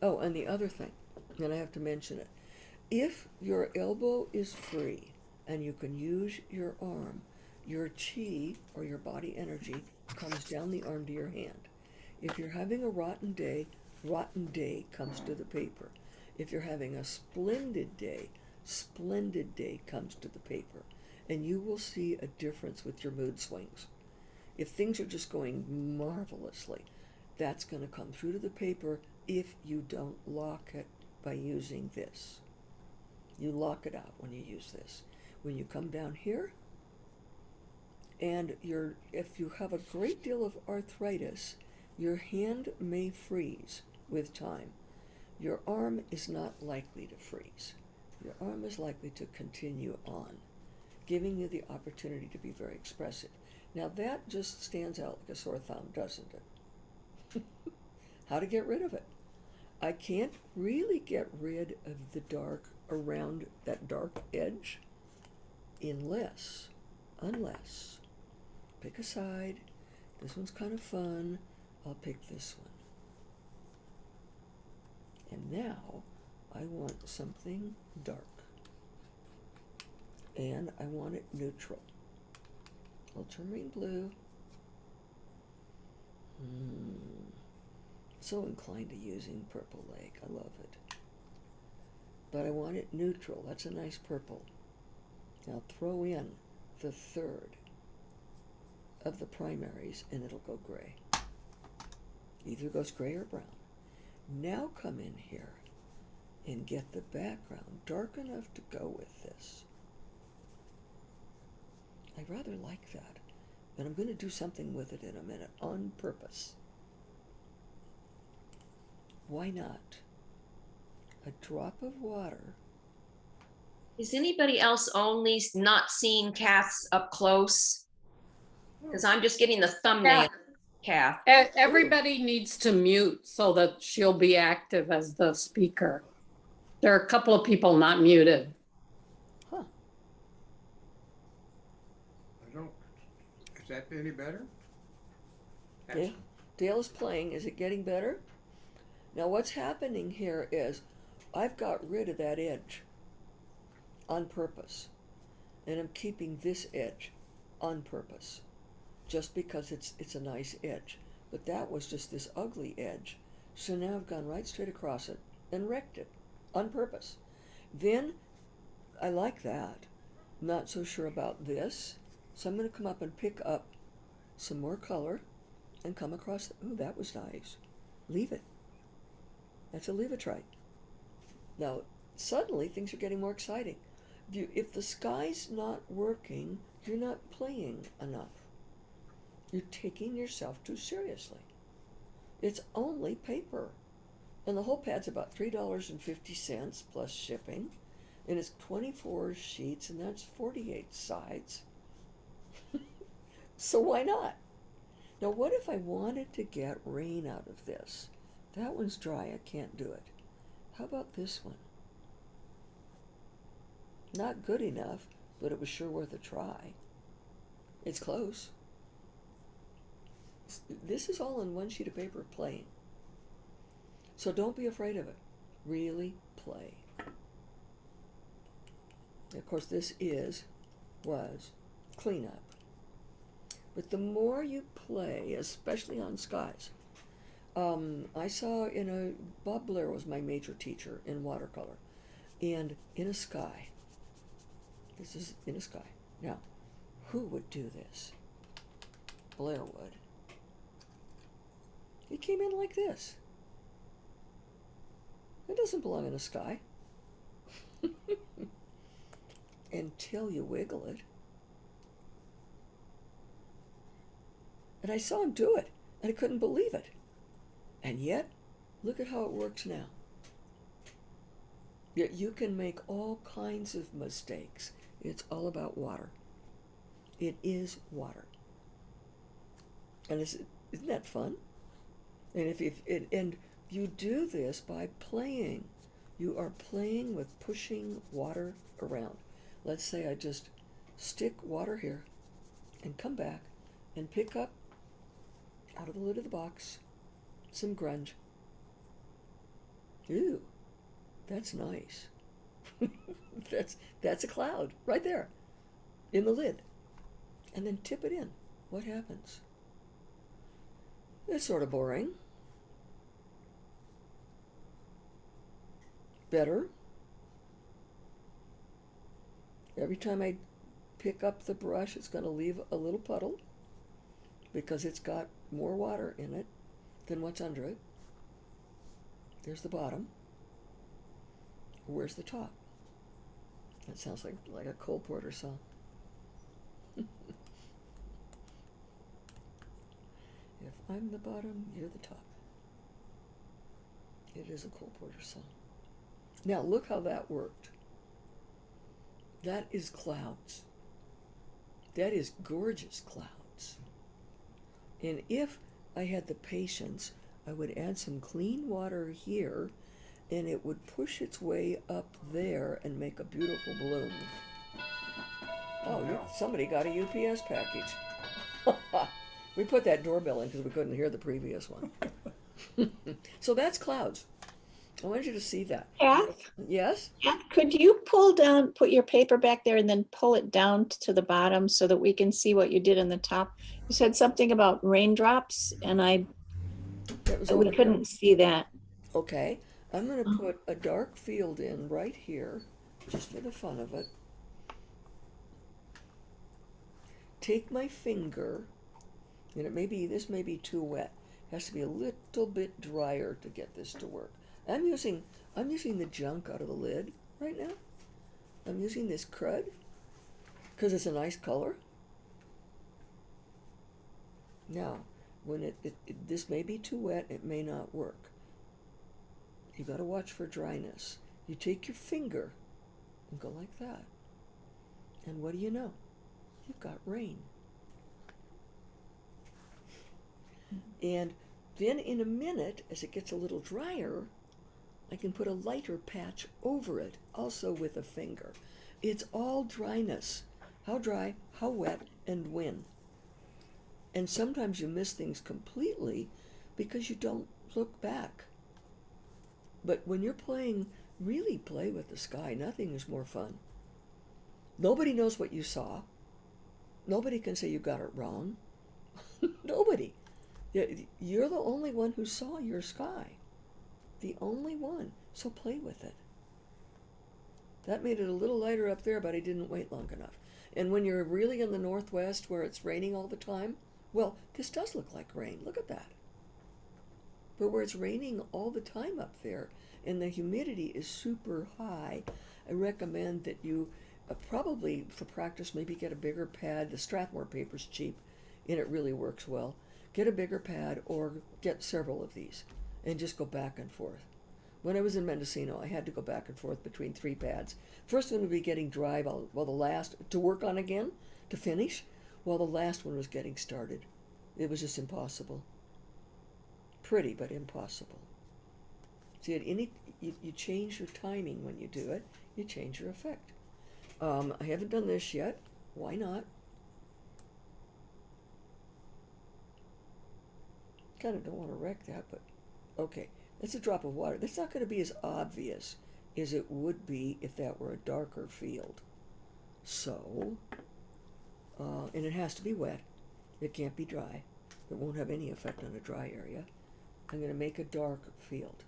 Oh, and the other thing, and I have to mention it, if your elbow is free and you can use your arm, your chi, or your body energy, comes down the arm to your hand. If you're having a rotten day comes to the paper. If you're having a splendid day comes to the paper. And you will see a difference with your mood swings. If things are just going marvelously, that's going to come through to the paper if you don't lock it by using this. You lock it out when you use this. When you come down here, and if you have a great deal of arthritis, your hand may freeze with time. Your arm is not likely to freeze. Your arm is likely to continue on, giving you the opportunity to be very expressive. Now that just stands out like a sore thumb, doesn't it? How to get rid of it? I can't really get rid of the dark around that dark edge unless, pick a side. This one's kind of fun. I'll pick this one. And now I want something dark. And I want it neutral. Ultramarine blue. So inclined to using Purple Lake. I love it. But I want it neutral. That's a nice purple. Now throw in the third of the primaries and it'll go gray. Either goes gray or brown. Now come in here and get the background dark enough to go with this. I rather like that, but I'm going to do something with it in a minute on purpose. Why not? A drop of water. Is anybody else only not seeing Kath's up close? Because I'm just getting the thumbnail, Kath. Everybody needs to mute so that she'll be active as the speaker. There are a couple of people not muted. Huh. Is that any better? Dale's playing. Is it getting better? Now what's happening here is I've got rid of that edge on purpose. And I'm keeping this edge on purpose. Just because it's a nice edge. But that was just this ugly edge. So now I've gone right straight across it and wrecked it on purpose. Then I like that. Not so sure about this. So I'm going to come up and pick up some more color and come across. Ooh, that was nice. Leave it. That's a leave-a-trite. Now, suddenly things are getting more exciting. If the sky's not working, you're not playing enough. You're taking yourself too seriously. It's only paper. And the whole pad's about $3.50 plus shipping. And it's 24 sheets, and that's 48 sides. So why not? Now, what if I wanted to get rain out of this? That one's dry. I can't do it. How about this one? Not good enough, but it was sure worth a try. It's close. This is all on one sheet of paper playing. So don't be afraid of it. Really play. Of course, this was cleanup. But the more you play, especially on skies, I saw Bob Blair was my major teacher in watercolor. And in a sky, this is in a sky. Now, who would do this? Blair would. He came in like this. It doesn't belong in a sky. Until you wiggle it. And I saw him do it, and I couldn't believe it. And yet, look at how it works now. Yet you can make all kinds of mistakes. It's all about water. It is water. And isn't that fun? And you do this by playing. You are playing with pushing water around. Let's say I just stick water here and come back and pick up out of the lid of the box some grunge. Ooh, that's nice. that's a cloud right there in the lid. And then tip it in. What happens? It's sort of boring. Better. Every time I pick up the brush, it's going to leave a little puddle. because it's got more water in it than what's under it. There's the bottom. Where's the top? That sounds like a Cole Porter song. If I'm the bottom, you're the top. It is a Cole Porter song. Now look how that worked. That is clouds. That is gorgeous clouds. And if I had the patience, I would add some clean water here, and it would push its way up there and make a beautiful bloom. Oh, somebody got a UPS package. We put that doorbell in because we couldn't hear the previous one. So that's clouds. I want you to see that. Kath, Yes? could you pull down, put your paper back there and then pull it down to the bottom so that we can see what you did in the top? You said something about raindrops and we couldn't see that. Okay, I'm going to put a dark field in right here, just for the fun of it. Take my finger, and this may be too wet. It has to be a little bit drier to get this to work. I'm using the junk out of the lid right now. I'm using this crud because it's a nice color. Now, when this may be too wet, it may not work. You got to watch for dryness. You take your finger and go like that. And what do you know? You've got rain. And then in a minute, as it gets a little drier, I can put a lighter patch over it, also with a finger. It's all dryness. How dry, how wet, and when. And sometimes you miss things completely because you don't look back. But when you're playing, really play with the sky. Nothing is more fun. Nobody knows what you saw. Nobody can say you got it wrong. Nobody. You're the only one who saw your sky. The only one. So play with it. That made it a little lighter up there, but I didn't wait long enough. And when you're really in the Northwest where it's raining all the time, well, this does look like rain. Look at that. But where it's raining all the time up there and the humidity is super high, I recommend that you probably, for practice, maybe get a bigger pad. The Strathmore paper's cheap and it really works well. Get a bigger pad or get several of these and just go back and forth. When I was in Mendocino, I had to go back and forth between 3 pads. First one would be getting dry while the last, to work on again, to finish, while the last one was getting started. It was just impossible. Pretty, but impossible. See, you change your timing when you do it. You change your effect. I haven't done this yet. Why not? Kind of don't want to wreck that, but okay. That's a drop of water. That's not going to be as obvious as it would be if that were a darker field. So, and it has to be wet. It can't be dry. It won't have any effect on a dry area. I'm going to make a dark field.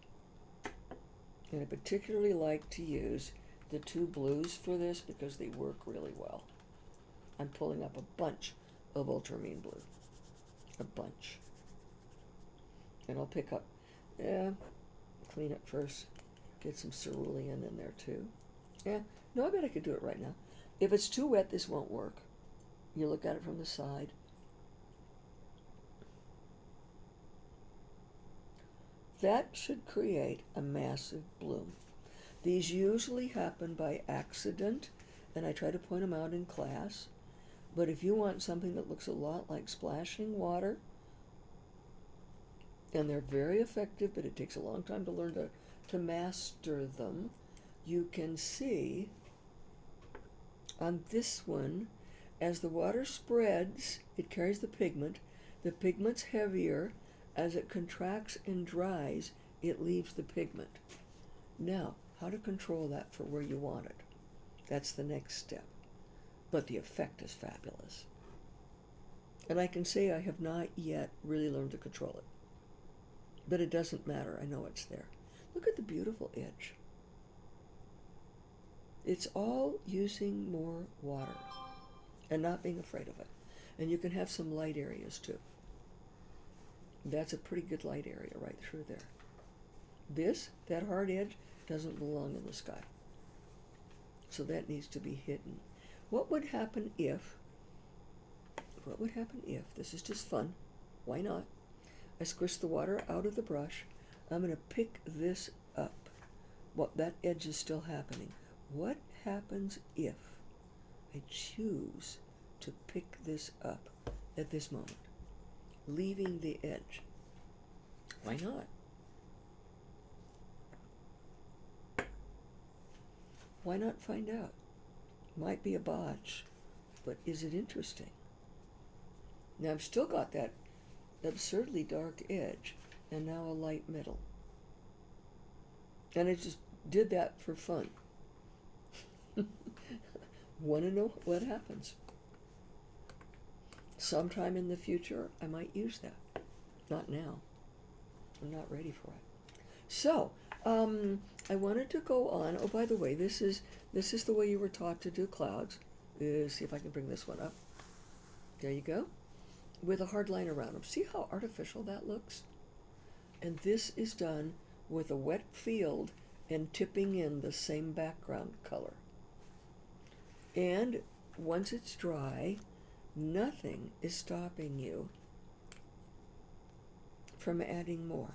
And I particularly like to use the 2 blues for this because they work really well. I'm pulling up a bunch of ultramarine blue. A bunch. And I'll pick up, clean it first. Get some cerulean in there too. No, I bet I could do it right now. If it's too wet, this won't work. You look at it from the side. That should create a massive bloom. These usually happen by accident, and I try to point them out in class. But if you want something that looks a lot like splashing water, and they're very effective, but it takes a long time to learn to master them, you can see on this one, as the water spreads, it carries the pigment. The pigment's heavier. As it contracts and dries, it leaves the pigment. Now, how to control that for where you want it? That's the next step. But the effect is fabulous. And I can say I have not yet really learned to control it. But it doesn't matter. I know it's there. Look at the beautiful edge. It's all using more water and not being afraid of it. And you can have some light areas too. That's a pretty good light area right through there. That hard edge, doesn't belong in the sky. So that needs to be hidden. What would happen if, this is just fun, why not? I squish the water out of the brush. I'm going to pick this up. Well, that edge is still happening. What happens if I choose to pick this up at this moment, leaving the edge? Why not? Why not find out? Might be a botch, but is it interesting? Now I've still got that absurdly dark edge and now a light middle. And I just did that for fun. Want to know what happens? Sometime in the future, I might use that. Not now. I'm not ready for it. So, I wanted to go on. Oh, by the way, this is the way you were taught to do clouds. See if I can bring this one up. There you go. With a hard line around them. See how artificial that looks? And this is done with a wet field and tipping in the same background color. And once it's dry, nothing is stopping you from adding more.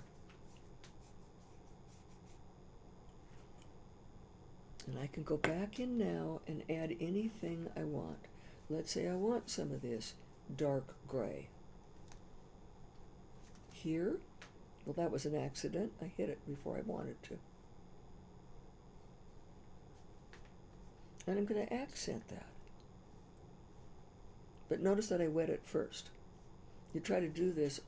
And I can go back in now and add anything I want. Let's say I want some of this dark gray. Here, well, that was an accident. I hit it before I wanted to. And I'm going to accent that. But notice that I wet it first. You try to do this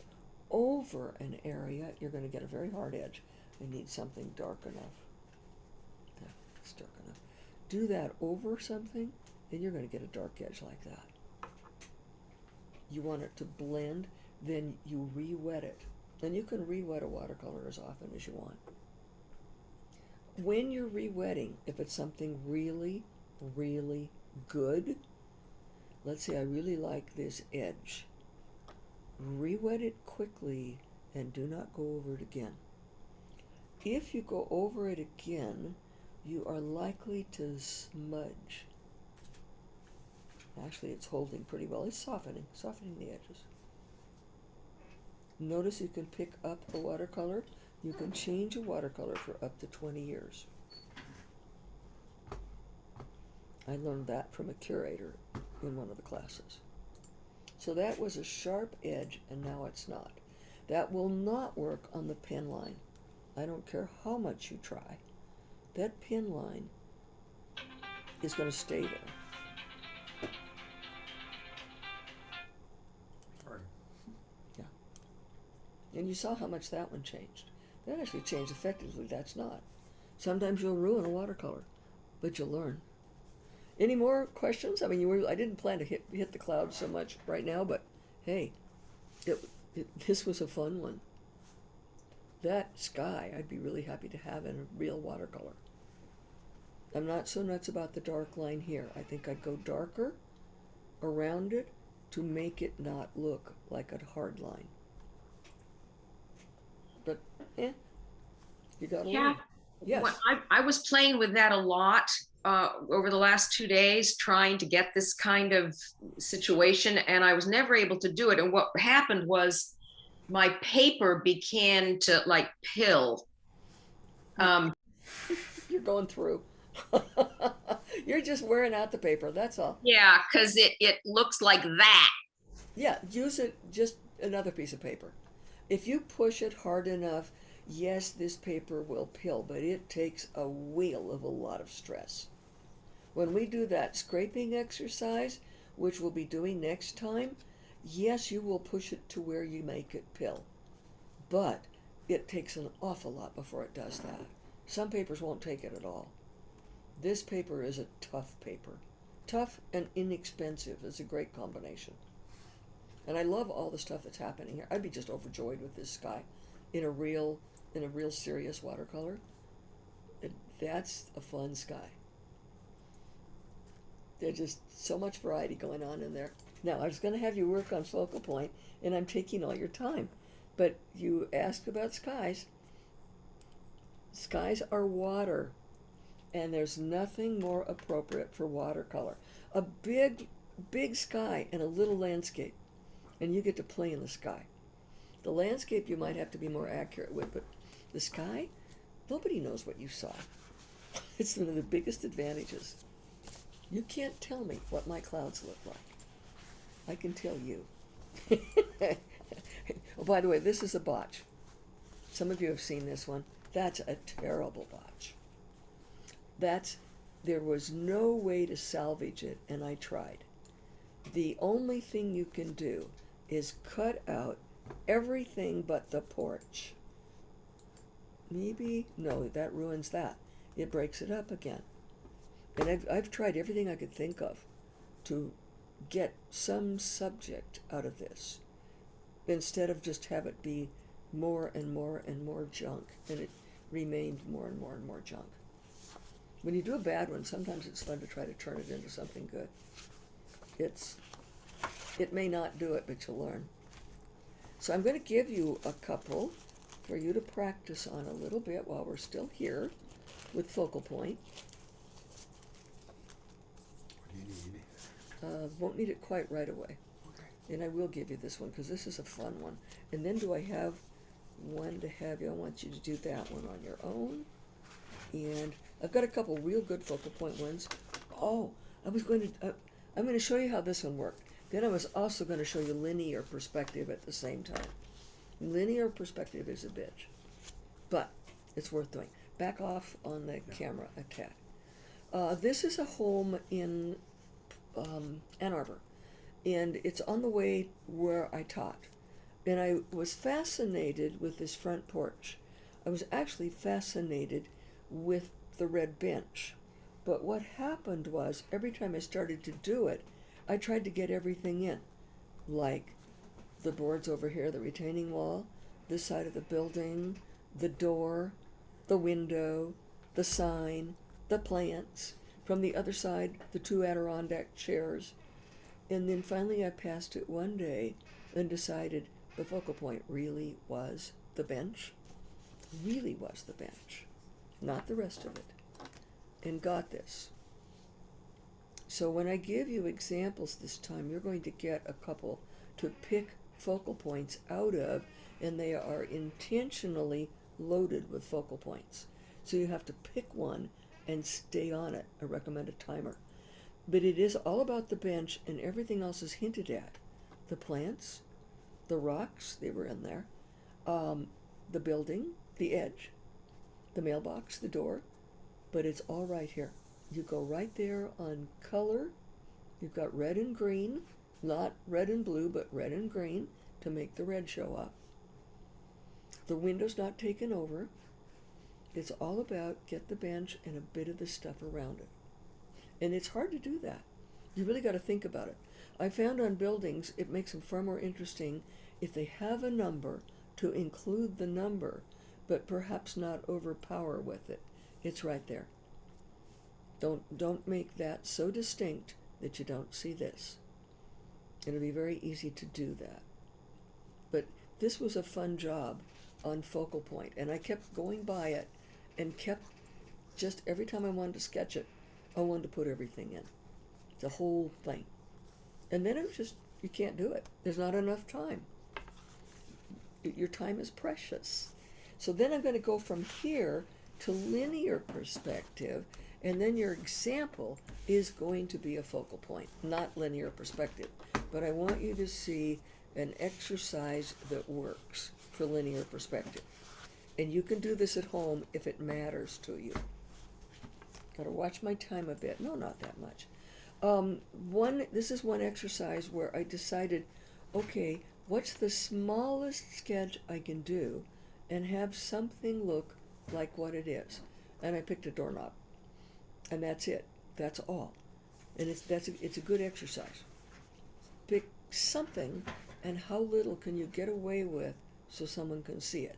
over an area, you're going to get a very hard edge. I need something dark enough. Yeah, it's dark enough. Do that over something, and you're going to get a dark edge like that. You want it to blend, then you re-wet it. And you can re-wet a watercolor as often as you want. When you're re-wetting, if it's something really, really good, let's say I really like this edge, re-wet it quickly and do not go over it again. If you go over it again, you are likely to smudge. Actually, it's holding pretty well. It's softening the edges. Notice you can pick up a watercolor. You can change a watercolor for up to 20 years. I learned that from a curator in one of the classes. So that was a sharp edge, and now it's not. That will not work on the pen line. I don't care how much you try. That pen line is going to stay there. Right. Yeah. And you saw how much that one changed. That actually changed effectively. That's not. Sometimes you'll ruin a watercolor, but you'll learn. Any more questions? I mean, I didn't plan to hit the clouds so much right now, but hey, this was a fun one. That sky, I'd be really happy to have in a real watercolor. I'm not so nuts about the dark line here. I think I'd go darker around it to make it not look like a hard line. But, you gotta learn. Yes. Well, I was playing with that a lot over the last 2 days, trying to get this kind of situation, and I was never able to do it. And what happened was my paper began to like pill. You're going through. You're just wearing out the paper, that's all. Yeah, because it looks like that. Yeah, use it just another piece of paper. If you push it hard enough, yes, this paper will pill, but it takes a wheel of a lot of stress. When we do that scraping exercise, which we'll be doing next time, yes, you will push it to where you make it pill. But it takes an awful lot before it does that. Some papers won't take it at all. This paper is a tough paper. Tough and inexpensive is a great combination. And I love all the stuff that's happening here. I'd be just overjoyed with this sky in a real serious watercolor. That's a fun sky. There's just so much variety going on in there. Now, I was going to have you work on focal point, and I'm taking all your time. But you asked about skies. Skies are water, and there's nothing more appropriate for watercolor. A big, big sky and a little landscape, and you get to play in the sky. The landscape you might have to be more accurate with, but the sky, nobody knows what you saw. It's one of the biggest advantages. You can't tell me what my clouds look like. I can tell you. Oh, by the way, this is a botch. Some of you have seen this one. That's a terrible botch. There was no way to salvage it, and I tried. The only thing you can do is cut out everything but the porch. Maybe, no, that ruins that. It breaks it up again. And I've tried everything I could think of to get some subject out of this, instead of just have it be more and more and more junk, and it remained more and more and more junk. When you do a bad one, sometimes it's fun to try to turn it into something good. It may not do it, but you'll learn. So I'm going to give you a couple for you to practice on a little bit while we're still here with focal point. What do you need? Won't need it quite right away. Okay. And I will give you this one because this is a fun one. And then do I have one to have you? I want you to do that one on your own. And I've got a couple real good focal point ones. Oh, I'm going to show you how this one worked. Then I was also going to show you linear perspective at the same time. Linear perspective is a bitch, but it's worth doing. Back off on the camera a tad. This is a home in Ann Arbor, and it's on the way where I taught. And I was fascinated with this front porch. I was actually fascinated with the red bench. But what happened was, every time I started to do it, I tried to get everything in, like the boards over here, the retaining wall, this side of the building, the door, the window, the sign, the plants, from the other side, the 2 Adirondack chairs. And then finally I passed it one day and decided the focal point really was the bench, not the rest of it, and got this. So when I give you examples this time, you're going to get a couple to pick focal points out of, and they are intentionally loaded with focal points. So you have to pick one and stay on it. I recommend a timer. But it is all about the bench, and everything else is hinted at. The plants, the rocks, they were in there, the building, the edge, the mailbox, the door, but it's all right here. You go right there on color. You've got red and green, not red and blue, but red and green to make the red show up. The window's not taken over. It's all about get the bench and a bit of the stuff around it. And it's hard to do that. You really got to think about it. I found on buildings, it makes them far more interesting if they have a number to include the number, but perhaps not overpower with it. It's right there. Don't make that so distinct that you don't see this. It'll be very easy to do that. But this was a fun job on focal point, and I kept going by it and kept, just every time I wanted to sketch it, I wanted to put everything in, the whole thing. And then it was just, you can't do it. There's not enough time. Your time is precious. So then I'm going to go from here to linear perspective, and then your example is going to be a focal point, not linear perspective. But I want you to see an exercise that works for linear perspective. And you can do this at home if it matters to you. Gotta watch my time a bit. No, not that much. This is one exercise where I decided, okay, what's the smallest sketch I can do and have something look like what it is? And I picked a doorknob. And that's it. That's all. And it's a good exercise. Pick something, and how little can you get away with so someone can see it.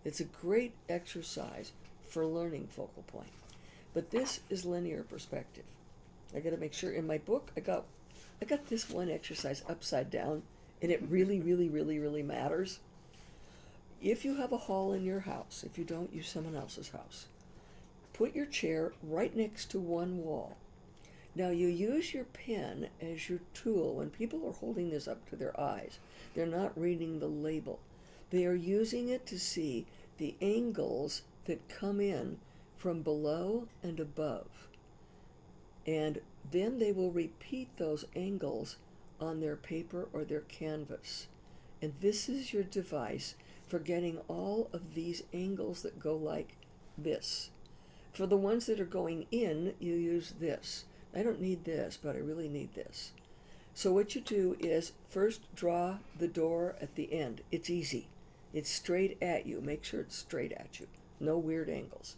It's a great exercise for learning focal point. But this is linear perspective. I got to make sure in my book I got this one exercise upside down, and it really, really, really, really matters. If you have a hall in your house, if you don't, use someone else's house. Put your chair right next to one wall. Now you use your pen as your tool. When people are holding this up to their eyes, they're not reading the label. They are using it to see the angles that come in from below and above. And then they will repeat those angles on their paper or their canvas. And this is your device for getting all of these angles that go like this. For the ones that are going in, you use this. I don't need this, but I really need this. So what you do is first draw the door at the end. It's easy. It's straight at you. Make sure it's straight at you. No weird angles.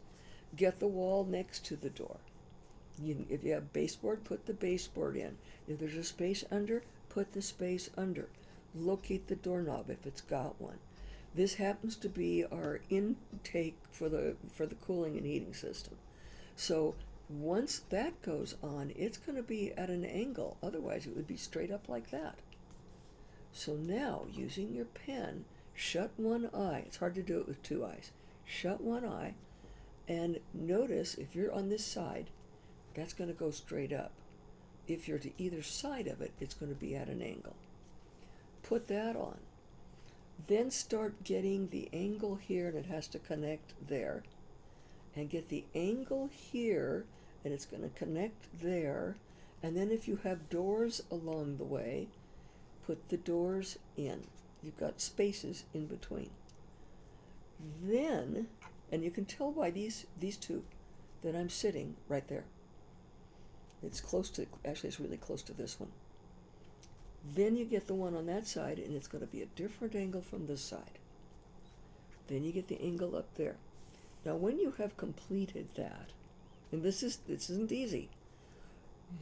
Get the wall next to the door. If you have baseboard, put the baseboard in. If there's a space under, put the space under. Locate the doorknob if it's got one. This happens to be our intake for the cooling and heating system. So once that goes on, it's going to be at an angle. Otherwise, it would be straight up like that. So now, using your pen, shut one eye. It's hard to do it with two eyes. Shut one eye, and notice if you're on this side, that's going to go straight up. If you're to either side of it, it's going to be at an angle. Put that on. Then start getting the angle here, and it has to connect there. And get the angle here, and it's going to connect there. And then if you have doors along the way, put the doors in. You've got spaces in between. Then, and you can tell by these two that I'm sitting right there. It's close to, actually it's really close to this one. Then you get the one on that side, and it's going to be a different angle from this side. Then you get the angle up there. Now when you have completed that, and this isn't easy,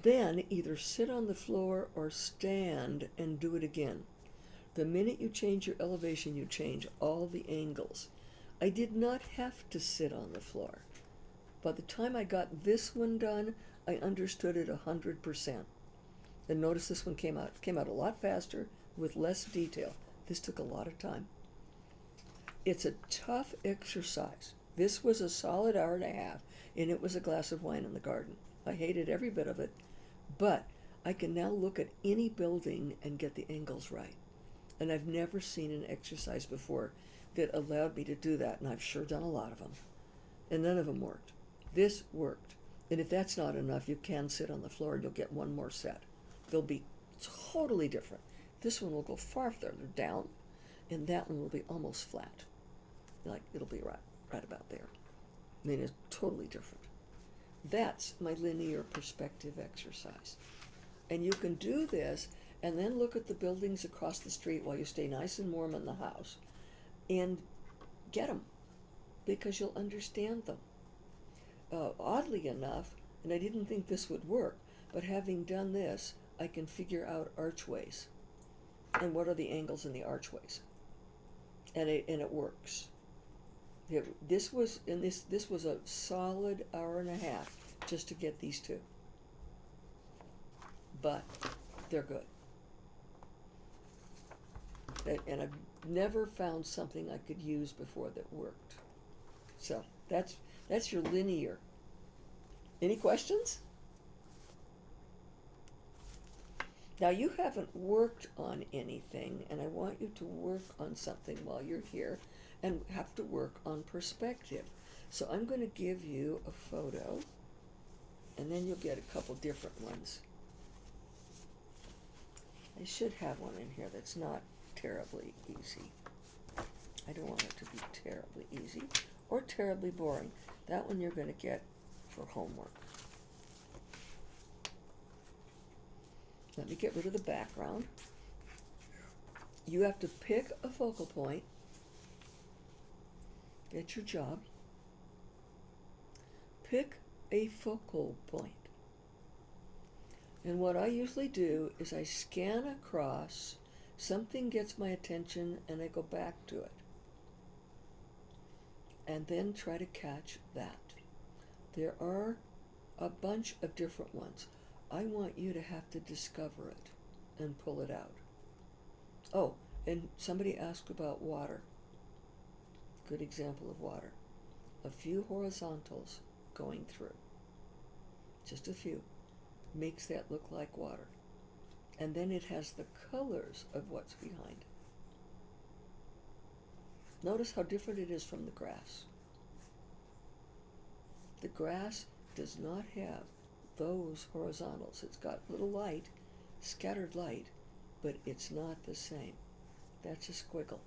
then either sit on the floor or stand and do it again. The minute you change your elevation, you change all the angles. I did not have to sit on the floor. By the time I got this one done, I understood it 100%. And notice this one came out a lot faster with less detail. This took a lot of time. It's a tough exercise. This was a solid hour and a half, and it was a glass of wine in the garden. I hated every bit of it, but I can now look at any building and get the angles right. And I've never seen an exercise before that allowed me to do that, and I've sure done a lot of them. And none of them worked. This worked. And if that's not enough, you can sit on the floor and you'll get one more set. They'll be totally different. This one will go far further down, and that one will be almost flat. Like, it'll be right about there. I mean, it's totally different. That's my linear perspective exercise. And you can do this and then look at the buildings across the street while you stay nice and warm in the house and get them, because you'll understand them. Oddly enough, and I didn't think this would work, but having done this, I can figure out archways and what are the angles in the archways, and it works. This was a solid hour and a half just to get these two, but they're good. And I've never found something I could use before that worked. So that's your linear. Any questions? Now you haven't worked on anything, and I want you to work on something while you're here and have to work on perspective. So I'm going to give you a photo, and then you'll get a couple different ones. I should have one in here that's not terribly easy. I don't want it to be terribly easy or terribly boring. That one you're going to get for homework. Let me get rid of the background. You have to pick a focal point. Get your job. Pick a focal point. And what I usually do is I scan across, something gets my attention, and I go back to it. And then try to catch that. There are a bunch of different ones. I want you to have to discover it and pull it out. Oh, and somebody asked about water. good example of water. A few horizontals going through, just a few, makes that look like water. And then it has the colors of what's behind it. Notice how different it is from the grass. The grass does not have those horizontals. It's got little light, scattered light, but it's not the same. That's a squiggle.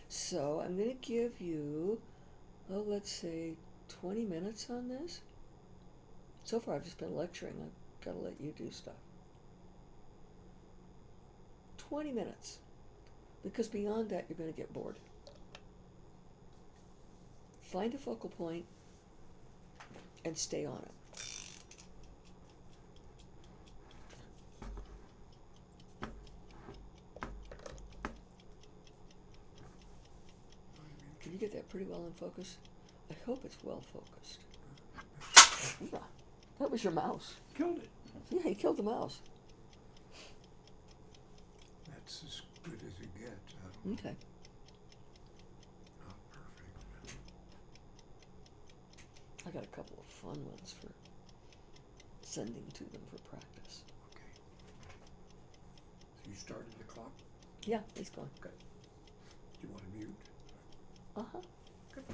So I'm going to give you, let's say 20 minutes on this. So far I've just been lecturing. I've got to let you do stuff. 20 minutes. Because beyond that you're going to get bored. Find a focal point and stay on it. Can you get that pretty well in focus? I hope it's well focused. Yeah, that was your mouse. Killed it. Yeah, he killed the mouse. That's as good as it gets. I don't know. Okay. Not perfect. I got a couple of fun ones for sending to them for practice. Okay. So you started the clock? Yeah, he's gone. Okay. Do you want to mute? Uh-huh. Good.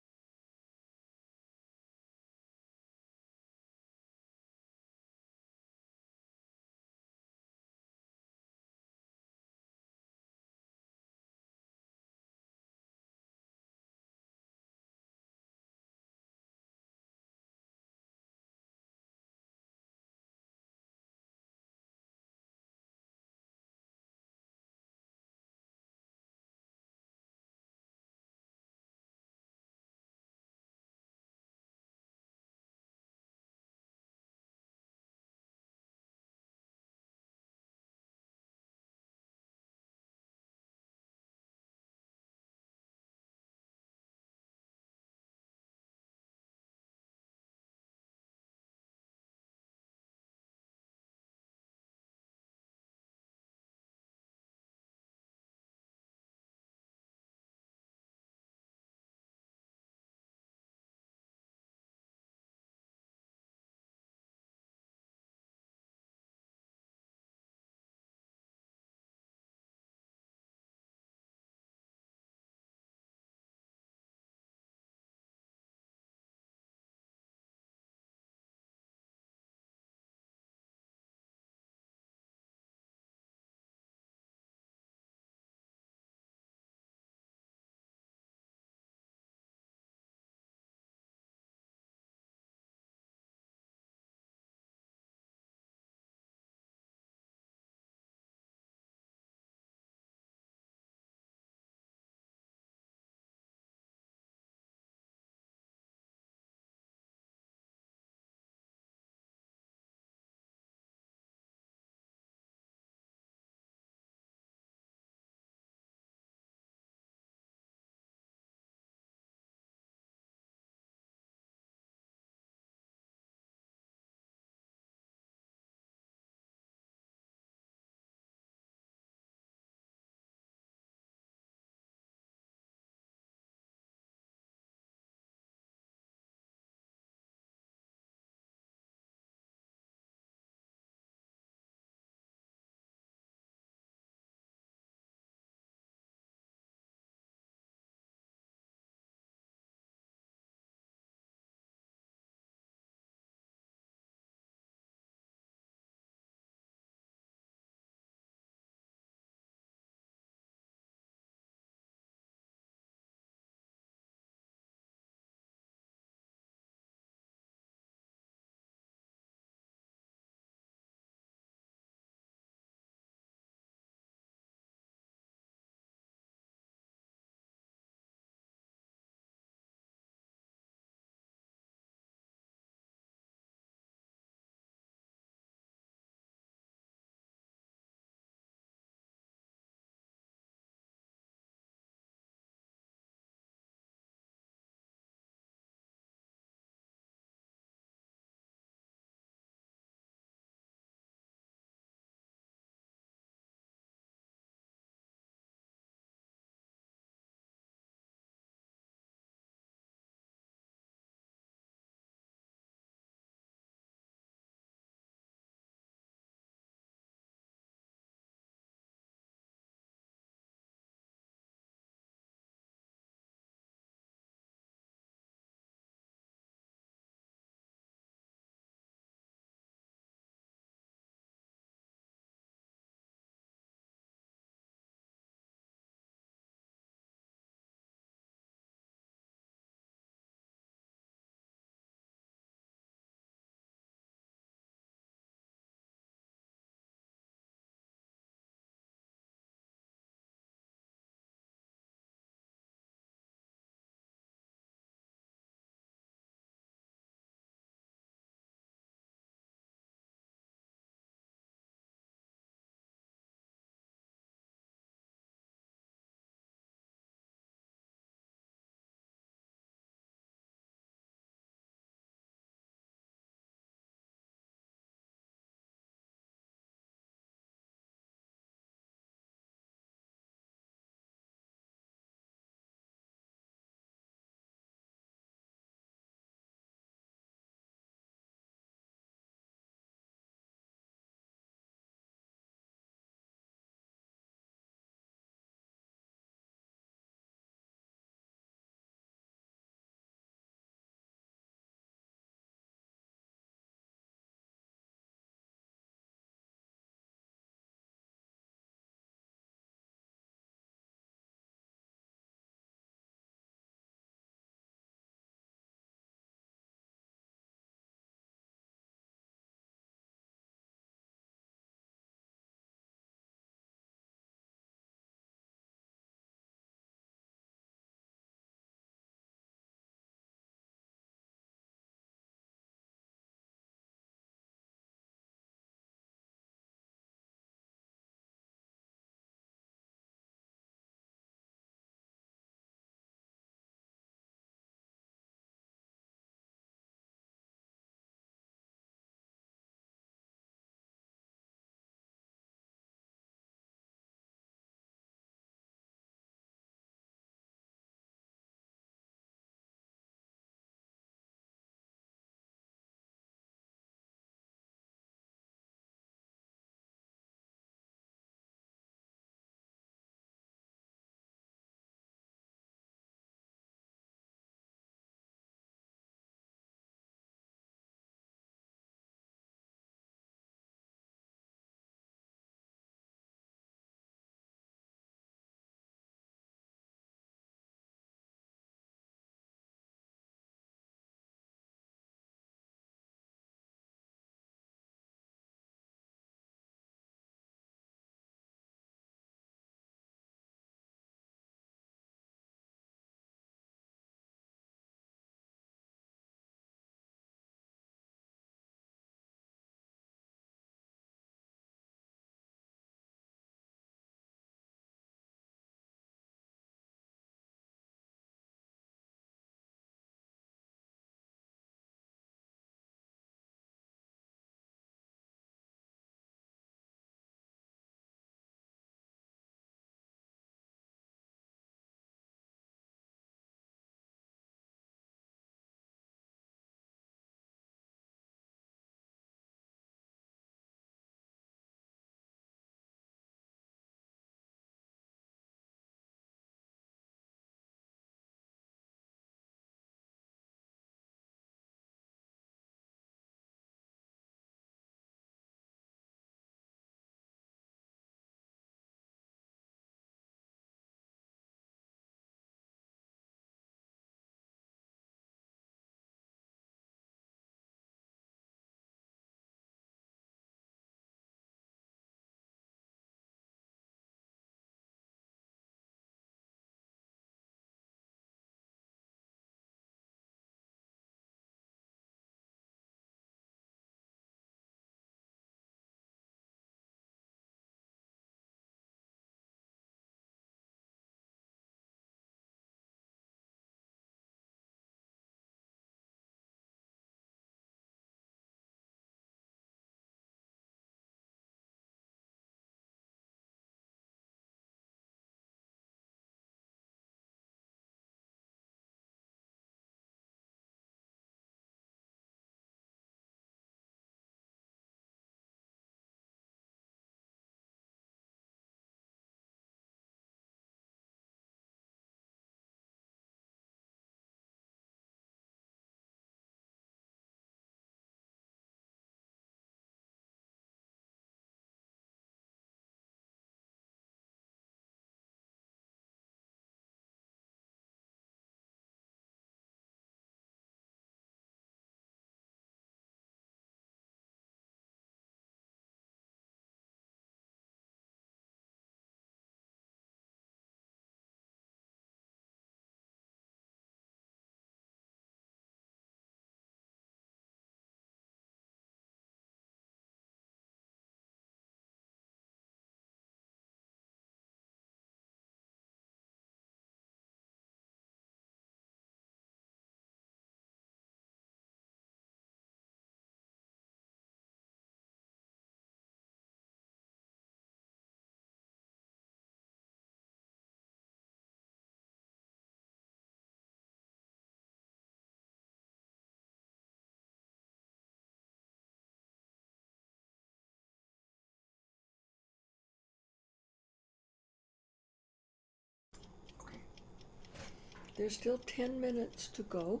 there's still 10 minutes to go.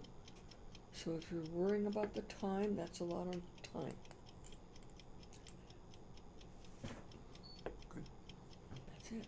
So if you're worrying about the time, that's a lot of time. Good. That's it.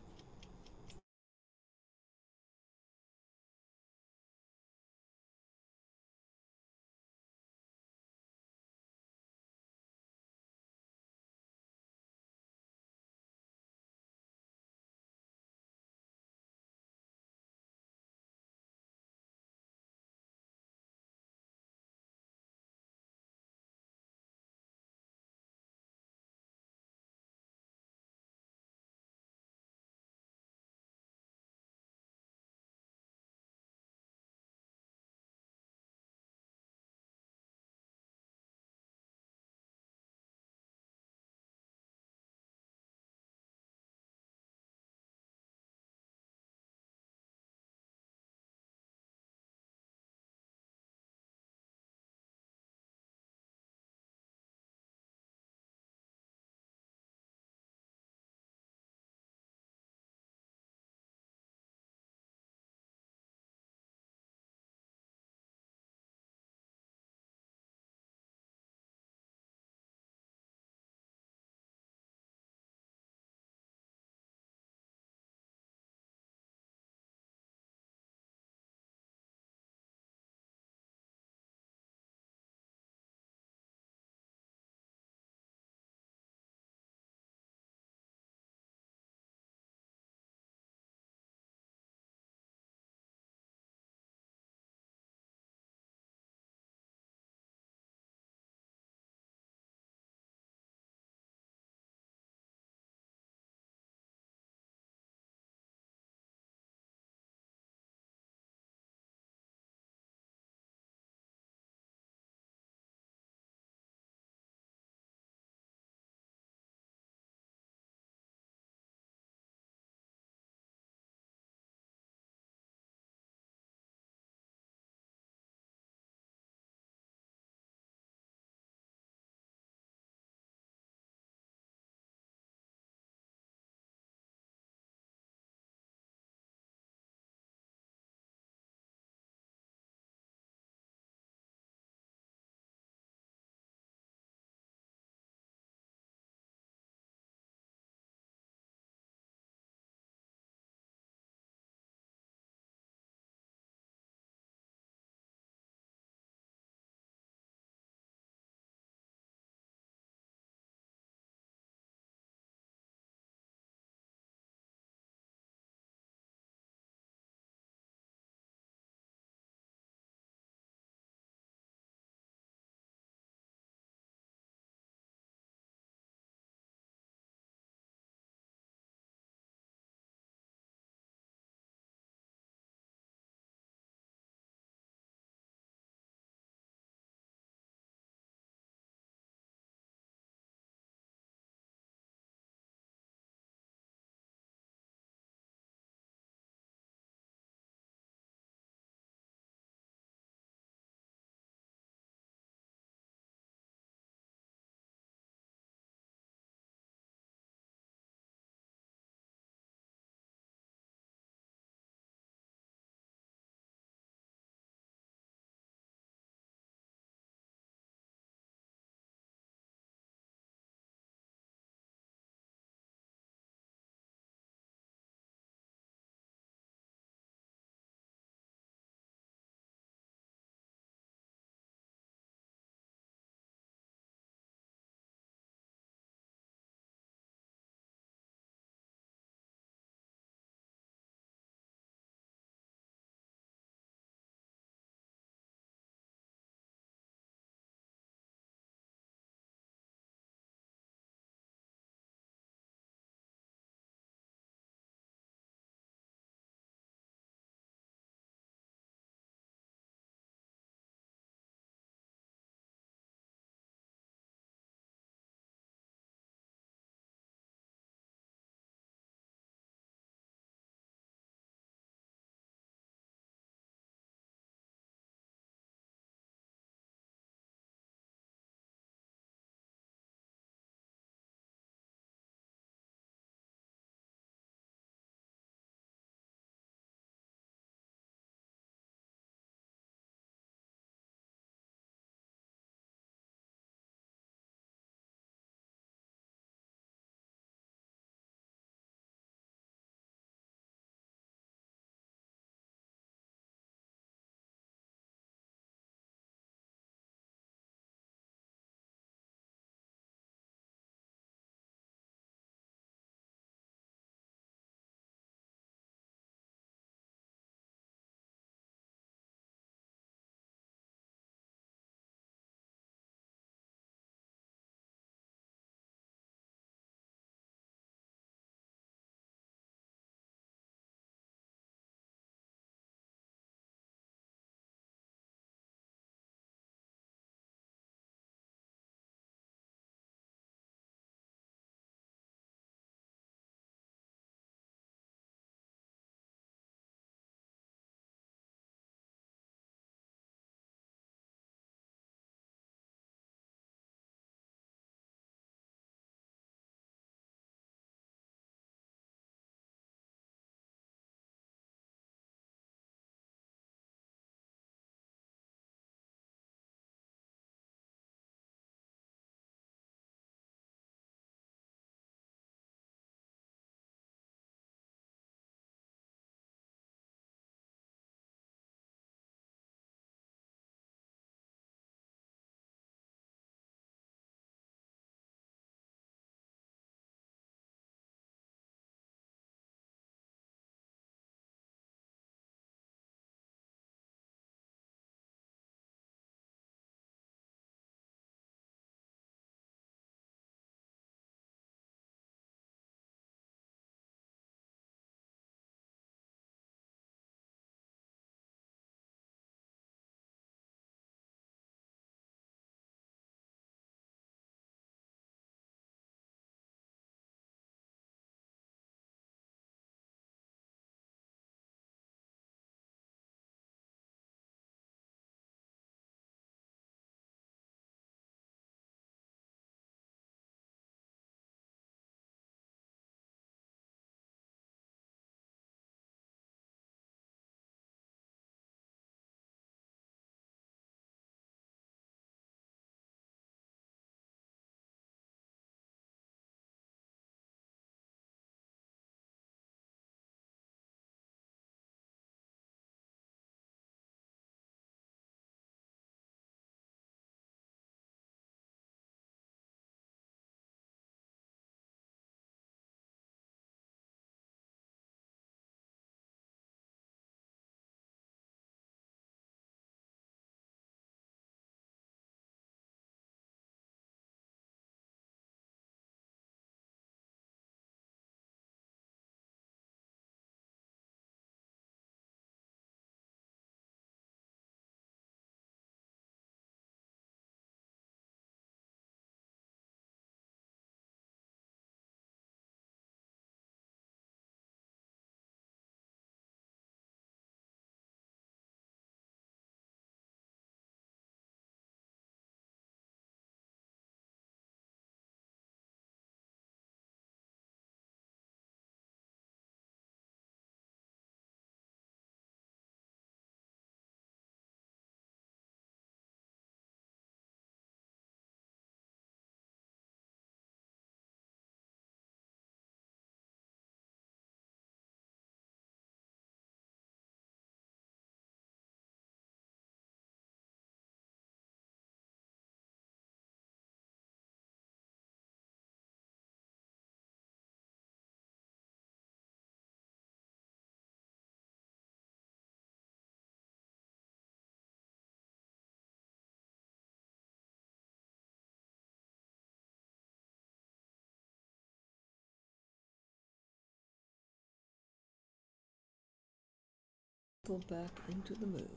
go back into the mood.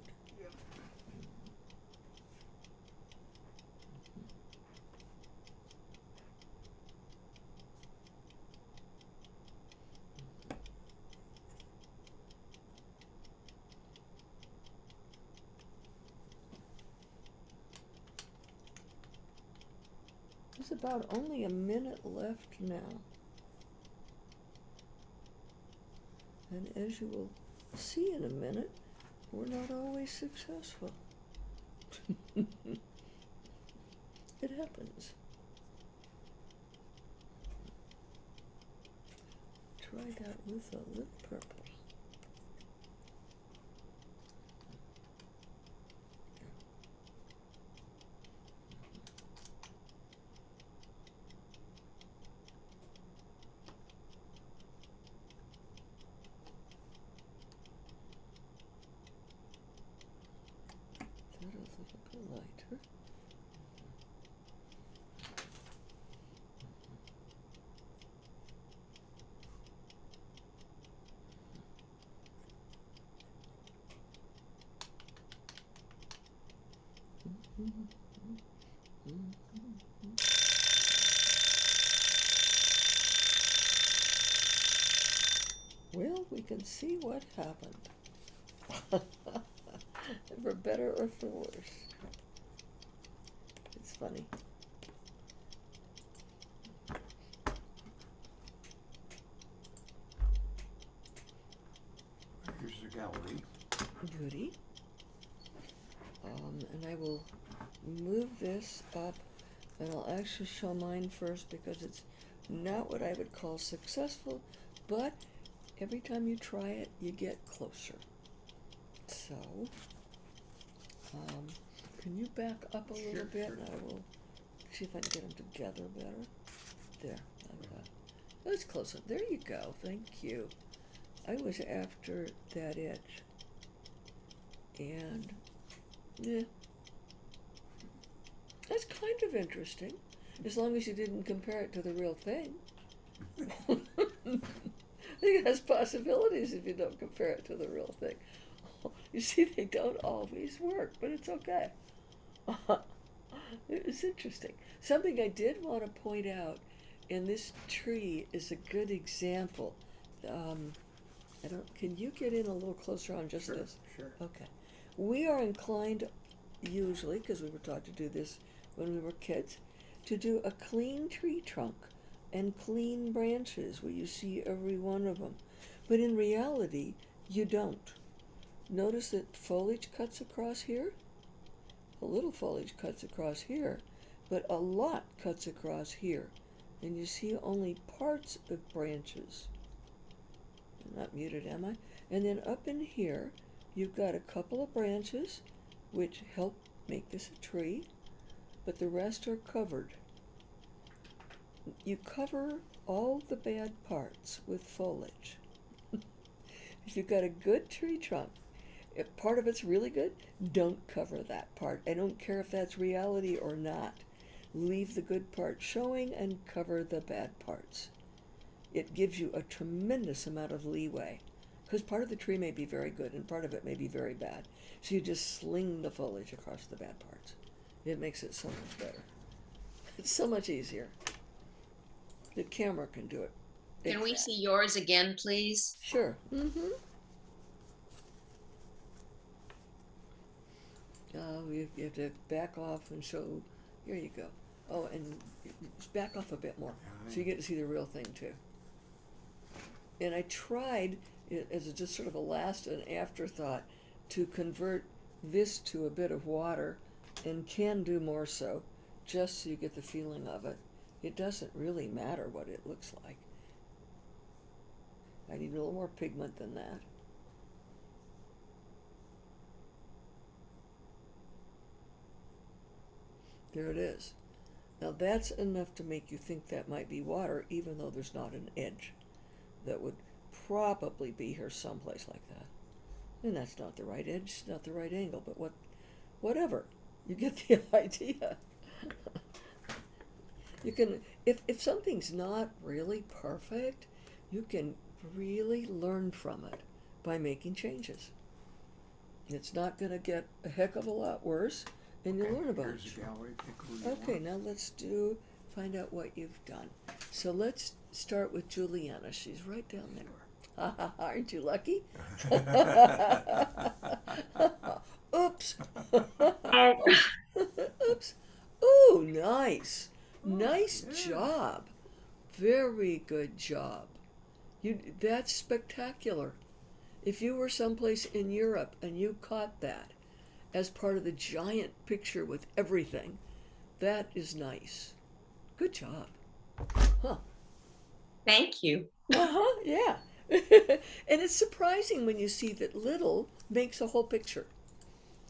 There's about only a minute left now. And as you will see in a minute, we're not always successful. It happens. Try that with a lip purple. That is a little bit lighter. Well, we can see what happened. For better or for worse. It's funny. Here's the gallery. Goody. And I will move this up, and I'll actually show mine first because it's not what I would call successful, but every time you try it, you get closer. So, can you back up a little bit, Sure. and I will see if I can get them together better. There, okay. That's close up. There you go. Thank you. I was after that edge. And, yeah. That's kind of interesting, as long as you didn't compare it to the real thing. I think it has possibilities if you don't compare it to the real thing. You see, they don't always work, but it's okay. It's interesting. Something I did want to point out, and this tree is a good example. Can you get in a little closer on just this? Sure. Okay. We are inclined, usually, because we were taught to do this when we were kids, to do a clean tree trunk and clean branches where you see every one of them. But in reality, you don't. Notice that foliage cuts across here. A little foliage cuts across here, but a lot cuts across here. And you see only parts of branches. I'm not muted, am I? And then up in here, you've got a couple of branches which help make this a tree, but the rest are covered. You cover all the bad parts with foliage. If you've got a good tree trunk, if part of it's really good, don't cover that part. I don't care if that's reality or not. Leave the good part showing and cover the bad parts. It gives you a tremendous amount of leeway, because part of the tree may be very good and part of it may be very bad. So you just sling the foliage across the bad parts. It makes it so much better. It's so much easier. The camera can do it. Can we see yours again, please? Sure. Mm-hmm. You have to back off and show. Here you go. Oh, and just back off a bit more, so you get to see the real thing too. And I tried, as just sort of a last and afterthought, to convert this to a bit of water, and can do more so, just so you get the feeling of it. It doesn't really matter what it looks like. I need a little more pigment than that. There it is. Now that's enough to make you think that might be water, even though there's not an edge that would probably be here someplace like that. And that's not the right edge, not the right angle, but whatever. You get the idea. You can, if something's not really perfect, you can really learn from it by making changes. It's not going to get a heck of a lot worse, and you'll learn a bunch. Here's the gallery. Pick who you Okay, want. now let's find out what you've done. So let's start with Juliana. She's right down there. Aren't you lucky? Oops. Oops. Oh, nice. Nice job. Very good job. That's spectacular. If you were someplace in Europe and you caught that as part of the giant picture with everything, that is nice. Good job. Huh. Thank you. Uh-huh, yeah. And it's surprising when you see that little makes a whole picture.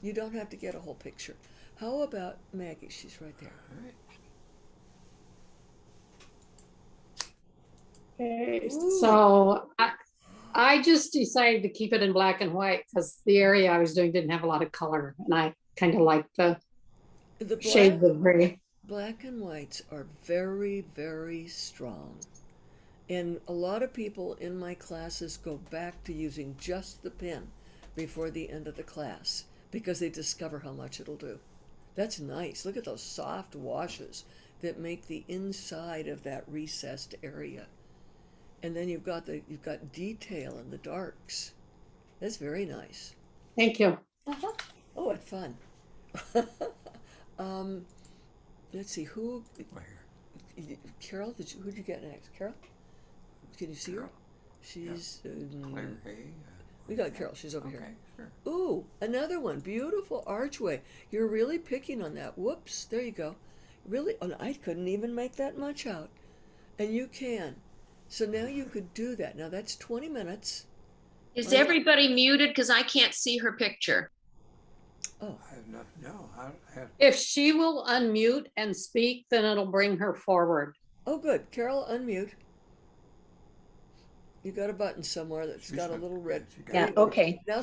You don't have to get a whole picture. How about Maggie? She's right there. All right. Okay, so I just decided to keep it in black and white because the area I was doing didn't have a lot of color, and I kind of like the shades of gray. Black and whites are very, very strong. And a lot of people in my classes go back to using just the pen before the end of the class because they discover how much it'll do. That's nice. Look at those soft washes that make the inside of that recessed area. And then you've got detail in the darks. That's very nice. Thank you. Uh-huh. Oh, what fun. Let's see, who, Carol, who'd you get next? Carol? Can you see her? She's, Claire Hay. we got Carol, she's over Okay, here. sure. Ooh, another one, beautiful archway. You're really picking on that. Whoops, there you go. Really, oh, I couldn't even make that much out. And you can. So now you could do that. Now that's 20 minutes. Is everybody muted? Because I can't see her picture. Oh, I have not, no, I have, If she will unmute and speak, then it'll bring her forward. oh good. Carol, unmute. You got a button somewhere that's she's got a not- little red. she got Yeah, it. okay. Now,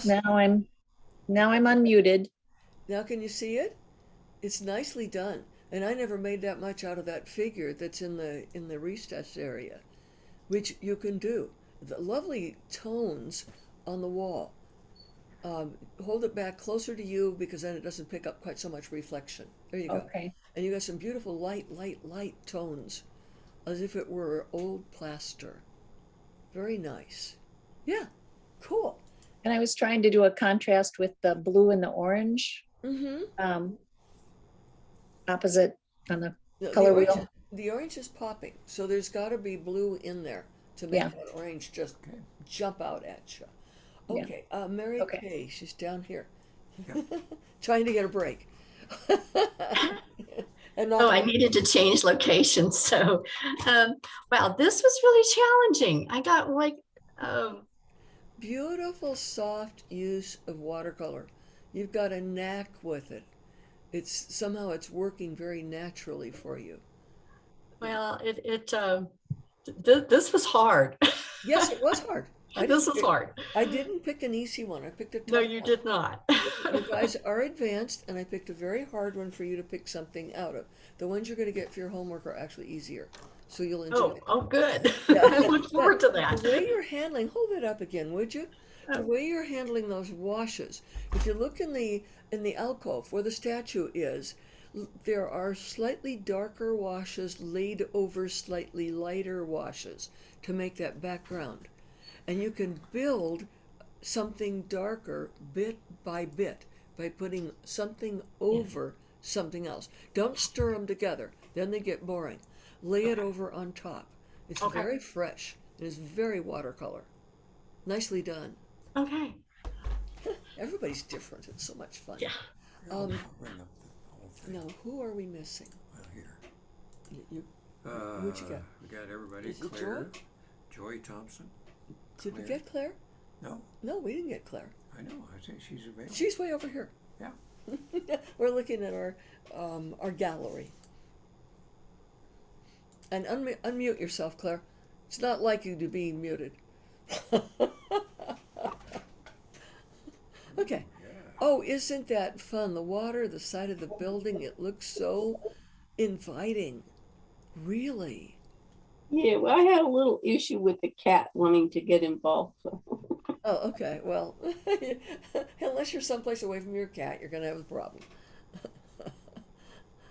Now I'm unmuted. now can you see it? It's nicely done. And I never made that much out of that figure that's in the recess area, which you can do. The lovely tones on the wall. Hold it back closer to you because then it doesn't pick up quite so much reflection. There you go. Okay. And you got some beautiful light tones, as if it were old plaster. Very nice. Yeah, cool. And I was trying to do a contrast with the blue and the orange, Mm-hmm. opposite on the The color orange, wheel. the orange is popping, so there's got to be blue in there to make Yeah. that orange just jump out at you. Yeah. Okay, Mary Okay. Kay, she's down here, Yeah. trying to get a break. And not Oh, I needed to change locations. So, wow, this was really challenging. I got like, beautiful, soft use of watercolor. You've got a knack with it. Somehow it's working very naturally for you. well, this was hard. Yes, it was hard. This was hard. I didn't pick an easy one. I picked a tough No, you one. did not. You guys are advanced, and I picked a very hard one for you to pick something out of. The ones you're going to get for your homework are actually easier, so you'll enjoy Oh, it. oh, good. Yeah. I look forward to that. The way you're handling, hold it up again, would you? The Oh. way you're handling those washes. If you look in the alcove where the statue is, there are slightly darker washes laid over slightly lighter washes to make that background. And you can build something darker bit by bit by putting something over something else. Don't stir them together, then they get boring. Lay it over on top. It's Okay. very fresh. It is very watercolor. Nicely done. Okay. Everybody's different. It's so much fun. Yeah. I'll Um, bring up the whole thing. Now, who are we missing? Well, here. Who'd you get? We got everybody. Is it Claire, Joy Thompson. Did we Claire. get Claire? No, No, we didn't get Claire. I know. I think she's available. She's way over here. Yeah. We're looking at our gallery. And unmute yourself, Claire. It's not like you to be muted. Okay. Oh, isn't that fun? The water, the side of the building, it looks so inviting. Really. Yeah, well, I had a little issue with the cat wanting to get involved. So. Oh, okay. Well, unless you're someplace away from your cat, you're gonna have a problem.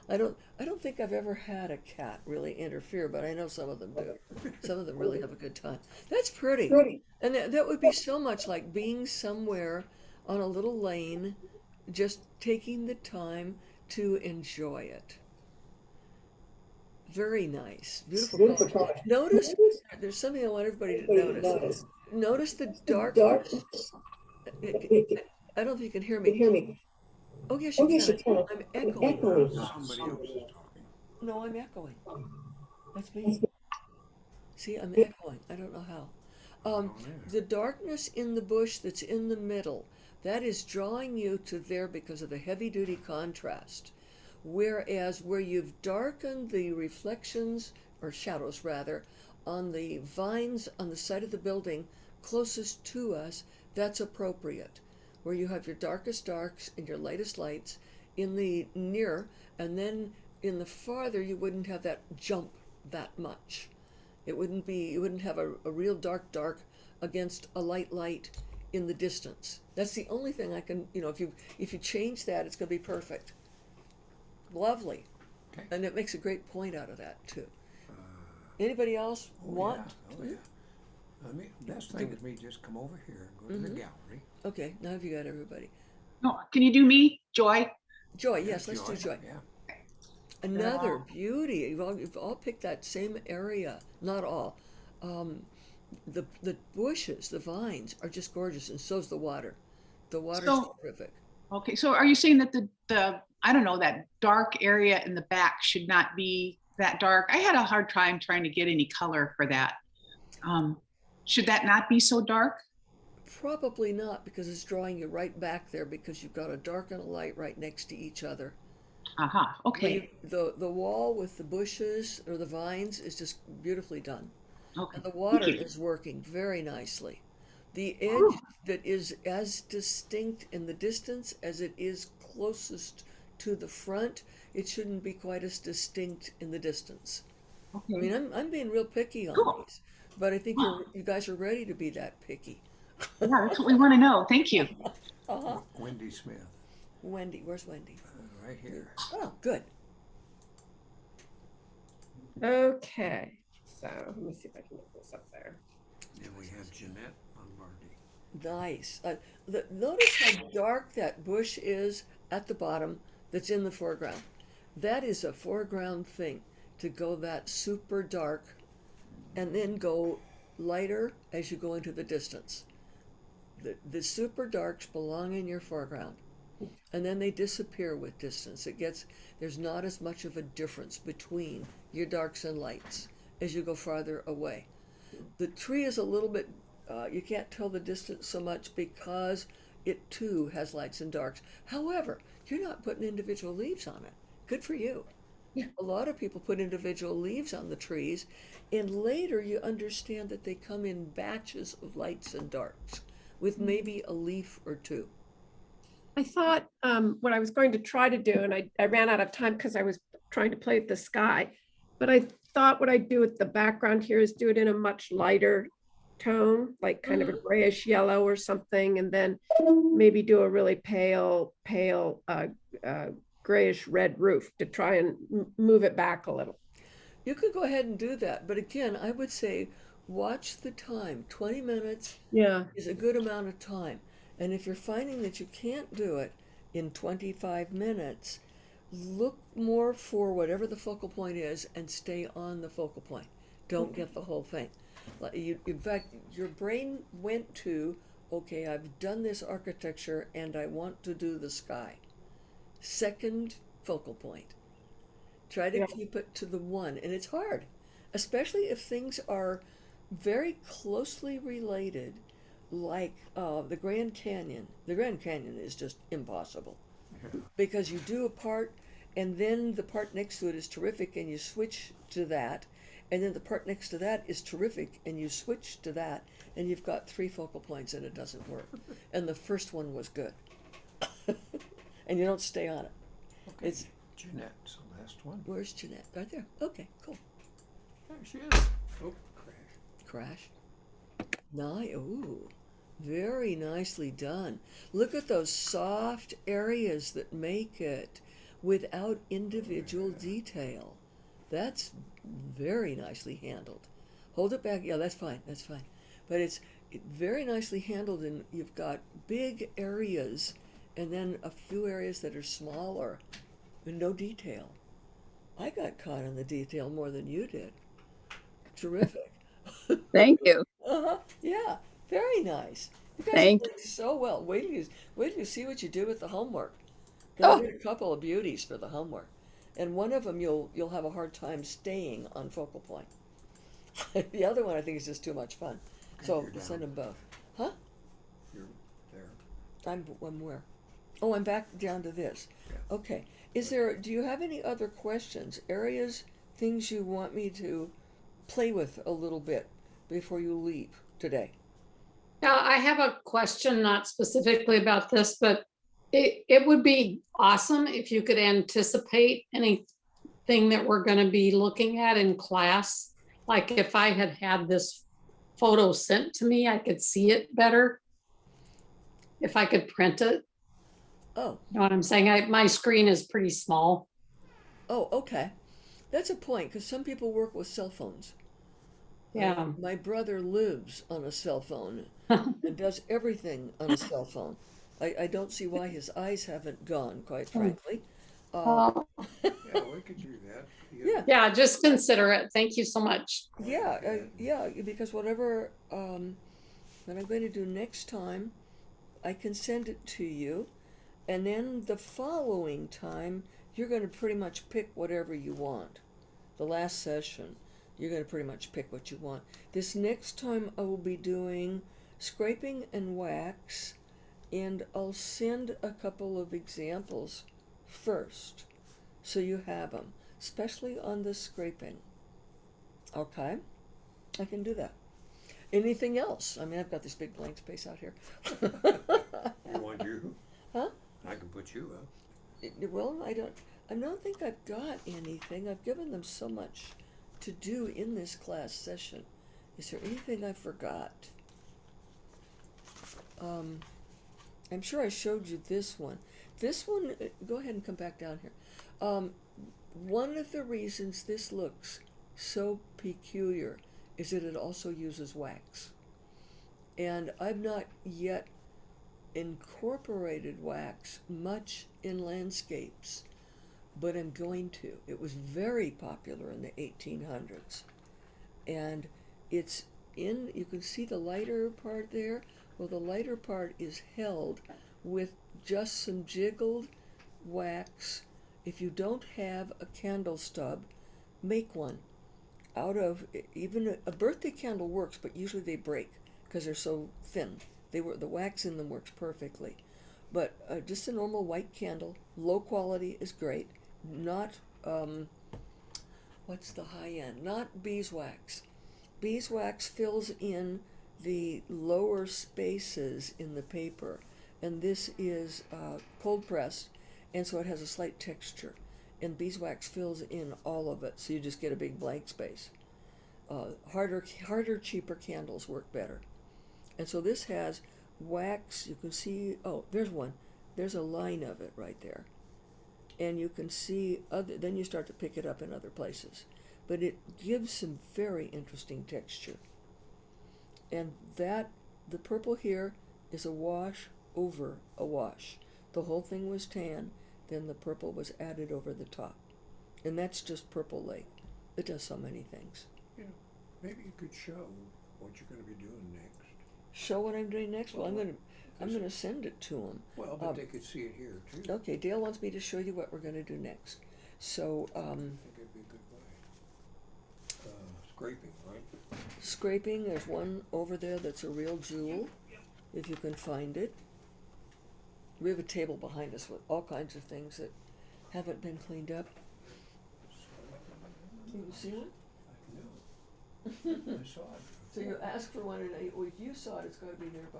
I don't think I've ever had a cat really interfere, but I know some of them do. Some of them really have a good time. That's pretty. And that would be so much like being somewhere on a little lane, just taking the time to enjoy it. Very nice. Beautiful colors. Notice, there's something I want everybody to notice. Notice the darkness. I don't think you can hear me. Oh, yes, you can. I'm echoing. Somebody else is talking. No, I'm echoing. That's me. See, I'm echoing. I don't know how. Oh, yeah. The darkness in the bush that's in the middle, that is drawing you to there because of the heavy duty contrast. Whereas where you've darkened the reflections, or shadows rather, on the vines on the side of the building closest to us, that's appropriate. Where you have your darkest darks and your lightest lights in the near, and then in the farther you wouldn't have that jump that much. It wouldn't be, you wouldn't have a real dark against a light in the distance. That's the only thing I can, if you change that, it's gonna be perfect. Lovely. Okay. And it makes a great point out of that too. Anybody else want? Yeah. Oh, yeah. I mean, best thing is me just come over here and go to the gallery. Okay, now have you got everybody? No, can you do me, Joy? Joy, yes, let's do Joy. Yeah. Another beauty. You've all picked that same area. Not all. The bushes, the vines are just gorgeous, and so's the water. The water's terrific. Okay, so are you saying that the I don't know, that dark area in the back should not be that dark? I had a hard time trying to get any color for that. Should that not be so dark? Probably not, because it's drawing you right back there, because you've got a dark and a light right next to each other. Okay. The wall with the bushes or the vines is just beautifully done. Okay. And the water is working very nicely. The edge that is as distinct in the distance as it is closest to the front, it shouldn't be quite as distinct in the distance. Okay. I mean, I'm being real picky on these, but I think you guys are ready to be that picky. Yeah, that's what we want to know. Thank you. Wendy Smith. Wendy, where's Wendy? Right here. Oh, good. Okay, so let me see if I can get this up there. And we have Jeanette Lombardi. Nice. Notice how dark that bush is at the bottom that's in the foreground. That is a foreground thing, to go that super dark and then go lighter as you go into the distance. The super darks belong in your foreground, and then they disappear with distance. There's not as much of a difference between your darks and lights as you go farther away. The tree is a little bit, you can't tell the distance so much because it too has lights and darks. However, you're not putting individual leaves on it. Good for you. Yeah. A lot of people put individual leaves on the trees, and later you understand that they come in batches of lights and darks with maybe a leaf or two. I thought what I was going to try to do, and I ran out of time because I was trying to play with the sky, but I thought what I'd do with the background here is do it in a much lighter tone, like kind of a grayish yellow or something, and then maybe do a really pale grayish red roof to try and move it back a little. You could go ahead and do that, but again, I would say watch the time. 20 minutes is a good amount of time. And if you're finding that you can't do it in 25 minutes, look more for whatever the focal point is and stay on the focal point. Don't get the whole thing. In fact, your brain went to, okay, I've done this architecture and I want to do the sky. Second focal point. Try to keep it to the one. And it's hard, especially if things are very closely related, like the Grand Canyon. The Grand Canyon is just impossible because you do a part and then the part next to it is terrific and you switch to that, and then the part next to that is terrific and you switch to that, and you've got 3 focal points and it doesn't work. And the first one was good. And you don't stay on it. Okay. It's Jeanette's the last one. Where's Jeanette? Right there. Okay, cool. There she is. Oh, crash. Crash. Nice. Ooh. Very nicely done. Look at those soft areas that make it without individual detail. That's very nicely handled. Hold it back. Yeah, that's fine. That's fine. But it's very nicely handled, and you've got big areas and then a few areas that are smaller and no detail. I got caught in the detail more than you did. Terrific. Thank you. Yeah, very nice. You guys Thank did so well. Wait till you see what you do with the homework. 'Cause Oh. I did a couple of beauties for the homework, and one of them you'll have a hard time staying on focal point. The other one I think is just too much fun. So You're down. send them both. Huh? You're there. I'm where? Oh, I'm back down to this. Yeah. Okay. Do you have any other questions, areas, things you want me to play with a little bit before you leave today? Yeah, I have a question, not specifically about this, but it would be awesome if you could anticipate anything that we're going to be looking at in class. Like if I had had this photo sent to me, I could see it better. If I could print it. Oh, You know what I'm saying? My screen is pretty small. oh, okay. That's a point, because some people work with cell phones. Yeah. My brother lives on a cell phone and does everything on a cell phone. I don't see why his eyes haven't gone, quite frankly. Yeah, we could do that. Yeah. Yeah, just consider it. Thank you so much. Yeah, because whatever what I'm going to do next time, I can send it to you, and then the following time, you're going to pretty much pick whatever you want. The last session, you're going to pretty much pick what you want. This next time, I will be doing scraping and wax, and I'll send a couple of examples first, so you have them, especially on the scraping. Okay, I can do that. Anything else? I mean, I've got this big blank space out here. You want you? Huh? I can put you up. Well, I don't think I've got anything. I've given them so much to do in this class session. Is there anything I forgot? I'm sure I showed you this one. This one, go ahead and come back down here. One of the reasons this looks so peculiar is that it also uses wax. And I've not yet incorporated wax much in landscapes, but I'm going to. It was very popular in the 1800s. And it's in, you can see the lighter part there. Well, the lighter part is held with just some jiggled wax. If you don't have a candle stub, make one out of, even a birthday candle works, but usually they break because they're so thin. The wax in them works perfectly. But just a normal white candle, low quality is great. Not, what's the high end? Not beeswax. Beeswax fills in the lower spaces in the paper, and this is cold pressed, and so it has a slight texture. And beeswax fills in all of it, so you just get a big blank space. Harder, cheaper candles work better. And so this has wax. You can see, oh, there's one. There's a line of it right there. And you can see, then you start to pick it up in other places. But it gives some very interesting texture. And the purple here is a wash over a wash. The whole thing was tan, then the purple was added over the top. And that's just Purple Lake. It does so many things. Yeah, maybe you could show what you're going to be doing next. Show what I'm doing next? Well, I'm going to send it to them. Well, but they could see it here too. Okay, Dale wants me to show you what we're going to do next. So, I think it'd be a good way. Scraping, right? Scraping, there's one over there that's a real jewel, if you can find it. We have a table behind us with all kinds of things that haven't been cleaned up. Can you see one? No. I saw it. So you ask for one, and if you saw it, it's got to be nearby.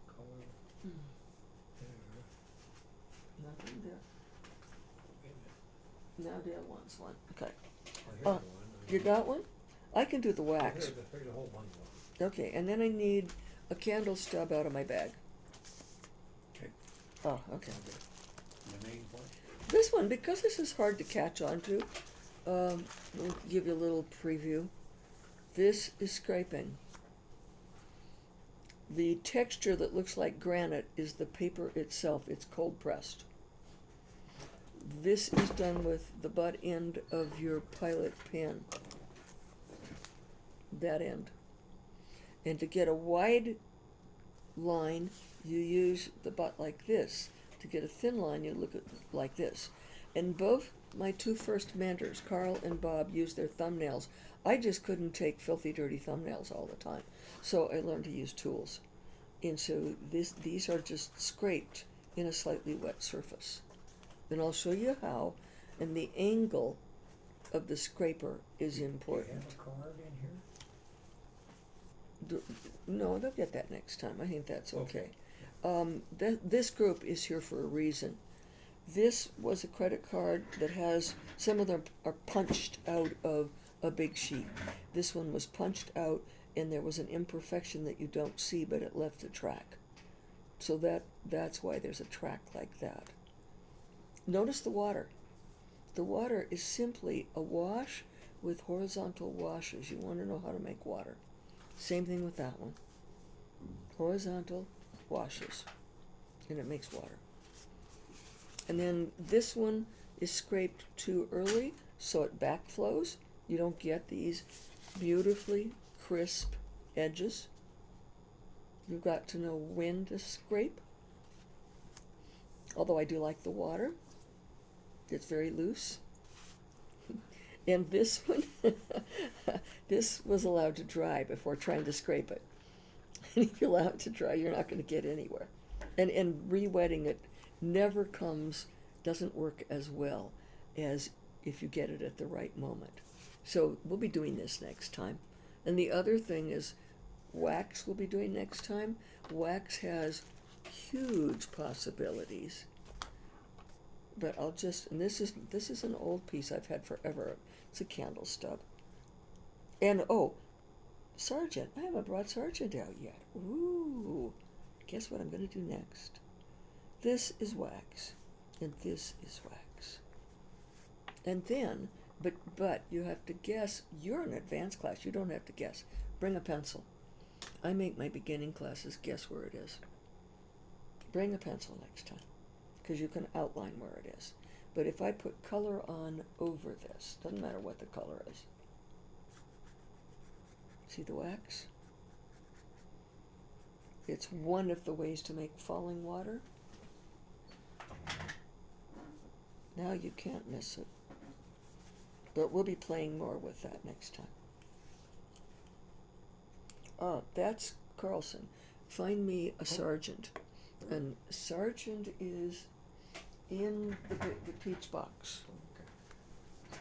Color. There. Nothing there. Wait a minute. Now Dale wants one. Okay. Oh, here's one. You got one? I can do the wax. Here's a whole bunch Okay, and then I need a candle stub out of my bag. Okay. Oh, okay. The main part. This one, because this is hard to catch onto, I'll give you a little preview. This is scraping. The texture that looks like granite is the paper itself. It's cold pressed. This is done with the butt end of your pilot pen. That end. And to get a wide line, you use the butt like this. To get a thin line, you look at like this. And both my two first mentors, Carl and Bob, used their thumbnails. I just couldn't take filthy, dirty thumbnails all the time. So I learned to use tools. And so these are just scraped in a slightly wet surface. And I'll show you how. And the angle of the scraper is Do you important. have a card in here? No, they'll get that next time. I think that's okay. This group is here for a reason. This was a credit card that has, some of them are punched out of a big sheet. This one was punched out and there was an imperfection that you don't see, but it left a track. So that's why there's a track like that. Notice the water. The water is simply a wash with horizontal washes. You want to know how to make water. Same thing with that one. Horizontal washes, and it makes water. And then this one is scraped too early, so it backflows. You don't get these beautifully crisp edges. You've got to know when to scrape. Although I do like the water. It's very loose. And this one, this was allowed to dry before trying to scrape it. And if you allow it to dry, you're not going to get anywhere. And re-wetting it never doesn't work as well as if you get it at the right moment. So we'll be doing this next time. And the other thing is wax we'll be doing next time. Wax has huge possibilities. But I'll just, and this is an old piece I've had forever. It's a candle stub. And oh, Sargent, I haven't brought Sargent out yet. Ooh, guess what I'm going to do next? This is wax, and this is wax. And then, but you have to guess. You're an advanced class. You don't have to guess. Bring a pencil. I make my beginning classes guess where it is. Bring a pencil next time, because you can outline where it is. But if I put color on over this, doesn't matter what the color is. See the wax? It's one of the ways to make falling water. Now you can't miss it. But we'll be playing more with that next time. Oh, that's Carlson. Find me a sergeant. And sergeant is in the peach box. Okay.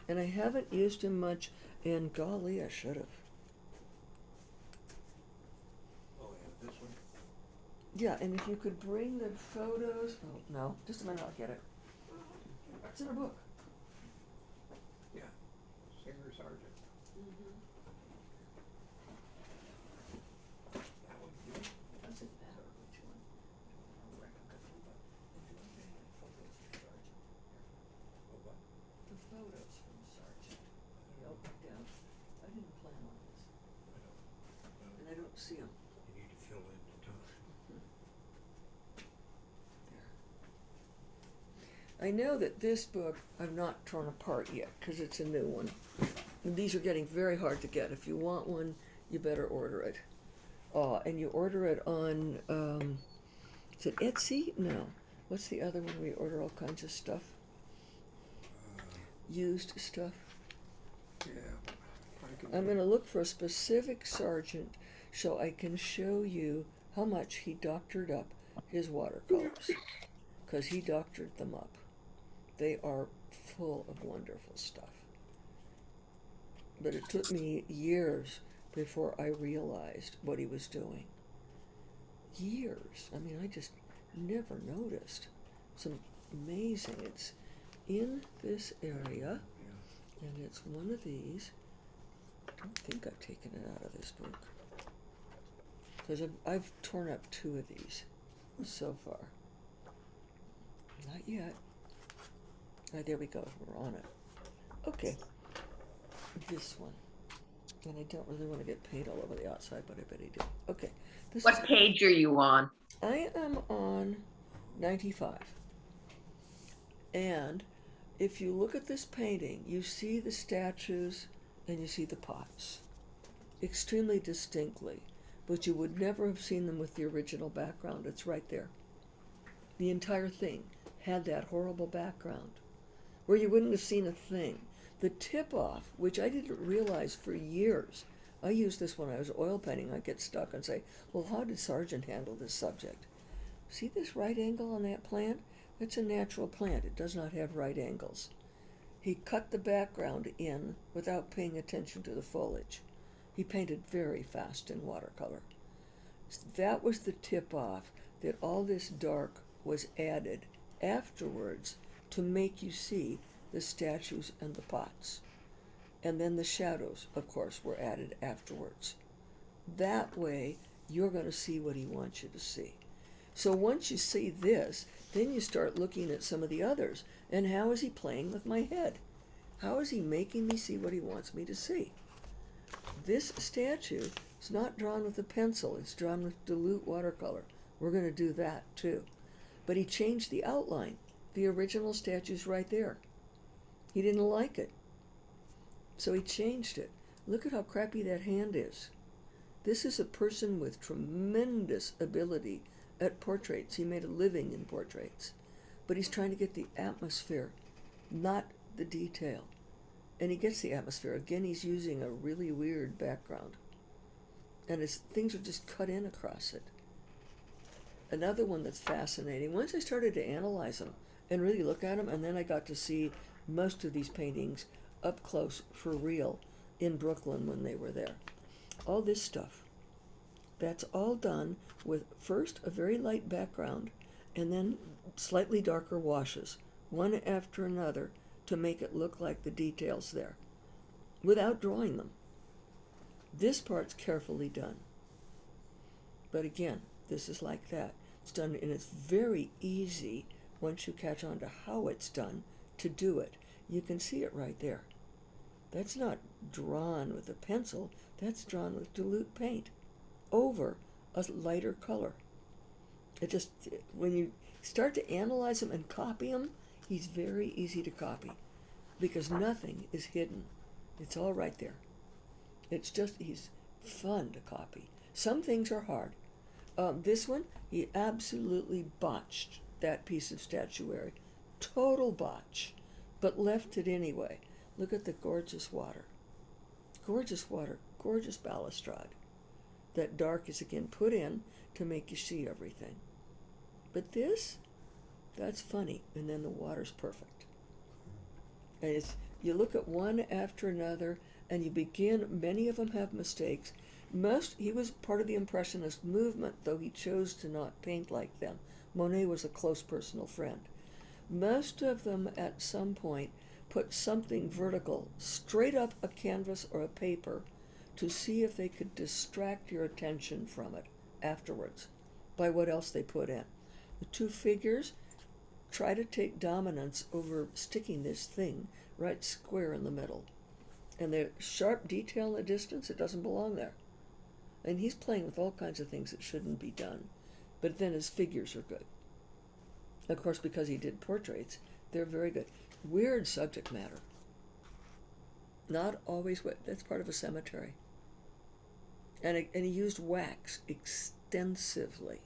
And I haven't used him much, and golly, I should have. Oh, yeah, this one. Yeah, and if you could bring the photos. Oh, no, just a minute, I'll get it. It's in a book. Yeah, Singer Sergeant. That one, you? Doesn't matter which one. I'll write a couple, but if you want to have photos from Sergeant. Oh, what? The photos from Sergeant. I'll put down. I didn't plan on this, I don't, and I don't see them. you need to fill in the time. I know that this book I've not torn apart yet because it's a new one. And these are getting very hard to get. If you want one, you better order it. And you order it on, is it Etsy? No. What's the other one where you order all kinds of stuff? Used stuff. Yeah, I can. I'm going to look for a specific sergeant so I can show you how much he doctored up his watercolors. Because he doctored them up. They are full of wonderful stuff. But it took me years before I realized what he was doing. Years. I mean, I just never noticed. It's amazing. It's in this area, and it's one of these. I don't think I've taken it out of this book. because I've torn up 2 of these so far. Not yet. There we go. We're on it. Okay. This one. And I don't really want to get paint all over the outside, but I bet I do. Okay. What page are you on? I am on 95. And if you look at this painting, you see the statues and you see the pots extremely distinctly, but you would never have seen them with the original background. It's right there. The entire thing had that horrible background where you wouldn't have seen a thing. The tip-off, which I didn't realize for years, I used this when I was oil painting. I'd get stuck and say, well, how did Sargent handle this subject? See this right angle on that plant? That's a natural plant. It does not have right angles. He cut the background in without paying attention to the foliage. He painted very fast in watercolor. That was the tip-off, that all this dark was added afterwards to make you see the statues and the pots. And then the shadows, of course, were added afterwards. That way, you're going to see what he wants you to see. So once you see this, then you start looking at some of the others. And how is he playing with my head? How is he making me see what he wants me to see? This statue is not drawn with a pencil. It's drawn with dilute watercolor. We're going to do that too. But he changed the outline. The original statue's right there. He didn't like it. So he changed it. Look at how crappy that hand is. This is a person with tremendous ability at portraits. He made a living in portraits. But he's trying to get the atmosphere, not the detail. And he gets the atmosphere. Again, he's using a really weird background. And things are just cut in across it. Another one that's fascinating, once I started to analyze them and really look at them, and then I got to see most of these paintings up close for real in Brooklyn when they were there. All this stuff, that's all done with first a very light background and then slightly darker washes, one after another, to make it look like the details there, without drawing them. This part's carefully done. But again, this is like that. It's done, and it's very easy once you catch on to how it's done to do it. You can see it right there. That's not drawn with a pencil, that's drawn with dilute paint over a lighter color. It just, when you start to analyze them and copy them, he's very easy to copy because nothing is hidden. It's all right there. It's just, he's fun to copy. Some things are hard. This one, he absolutely botched that piece of statuary. Total botch, but left it anyway. Look at the gorgeous water. Gorgeous water, gorgeous balustrade. That dark is again put in to make you see everything. But this, that's funny, and then the water's perfect. And you look at one after another, and you begin, many of them have mistakes. He was part of the Impressionist movement, though he chose to not paint like them. Monet was a close personal friend. Most of them at some point put something vertical straight up a canvas or a paper to see if they could distract your attention from it afterwards by what else they put in. The two figures try to take dominance over sticking this thing right square in the middle. And the sharp detail in the distance, it doesn't belong there. And he's playing with all kinds of things that shouldn't be done. But then his figures are good. Of course, because he did portraits, they're very good. Weird subject matter. Not always what, that's part of a cemetery. And he used wax extensively.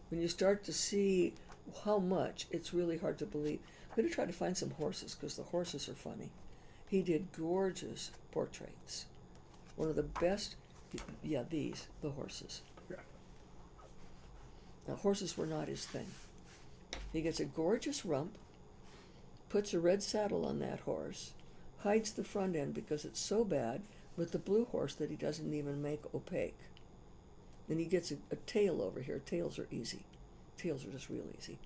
When you start to see how much, it's really hard to believe. I'm going to try to find some horses, because the horses are funny. He did gorgeous portraits. One of the best, yeah, the horses. Now, horses were not his thing. He gets a gorgeous rump, puts a red saddle on that horse, hides the front end because it's so bad with the blue horse that he doesn't even make opaque. Then he gets a tail over here. Tails are easy. Tails are just real easy.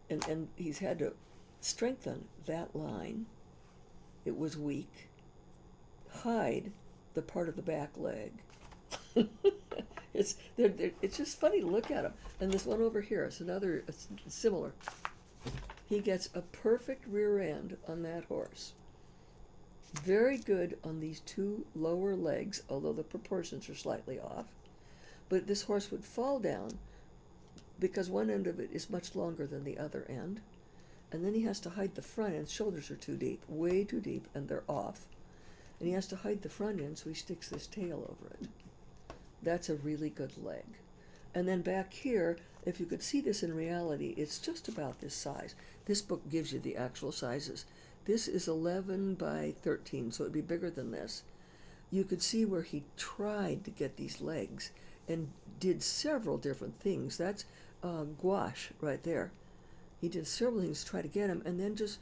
And he's had to strengthen that line. It was weak. Hide the part of the back leg. It's just funny to look at them. And this one over here is another similar. He gets a perfect rear end on that horse. Very good on these two lower legs, although the proportions are slightly off. But this horse would fall down because one end of it is much longer than the other end. And then he has to hide the front end. Shoulders are too deep, way too deep, and they're off. And he has to hide the front end, so he sticks this tail over it. That's a really good leg. And then back here, if you could see this in reality, it's just about this size. This book gives you the actual sizes. This is 11 by 13, so it'd be bigger than this. You could see where he tried to get these legs and did several different things. That's gouache right there. He did several things to try to get him, and then just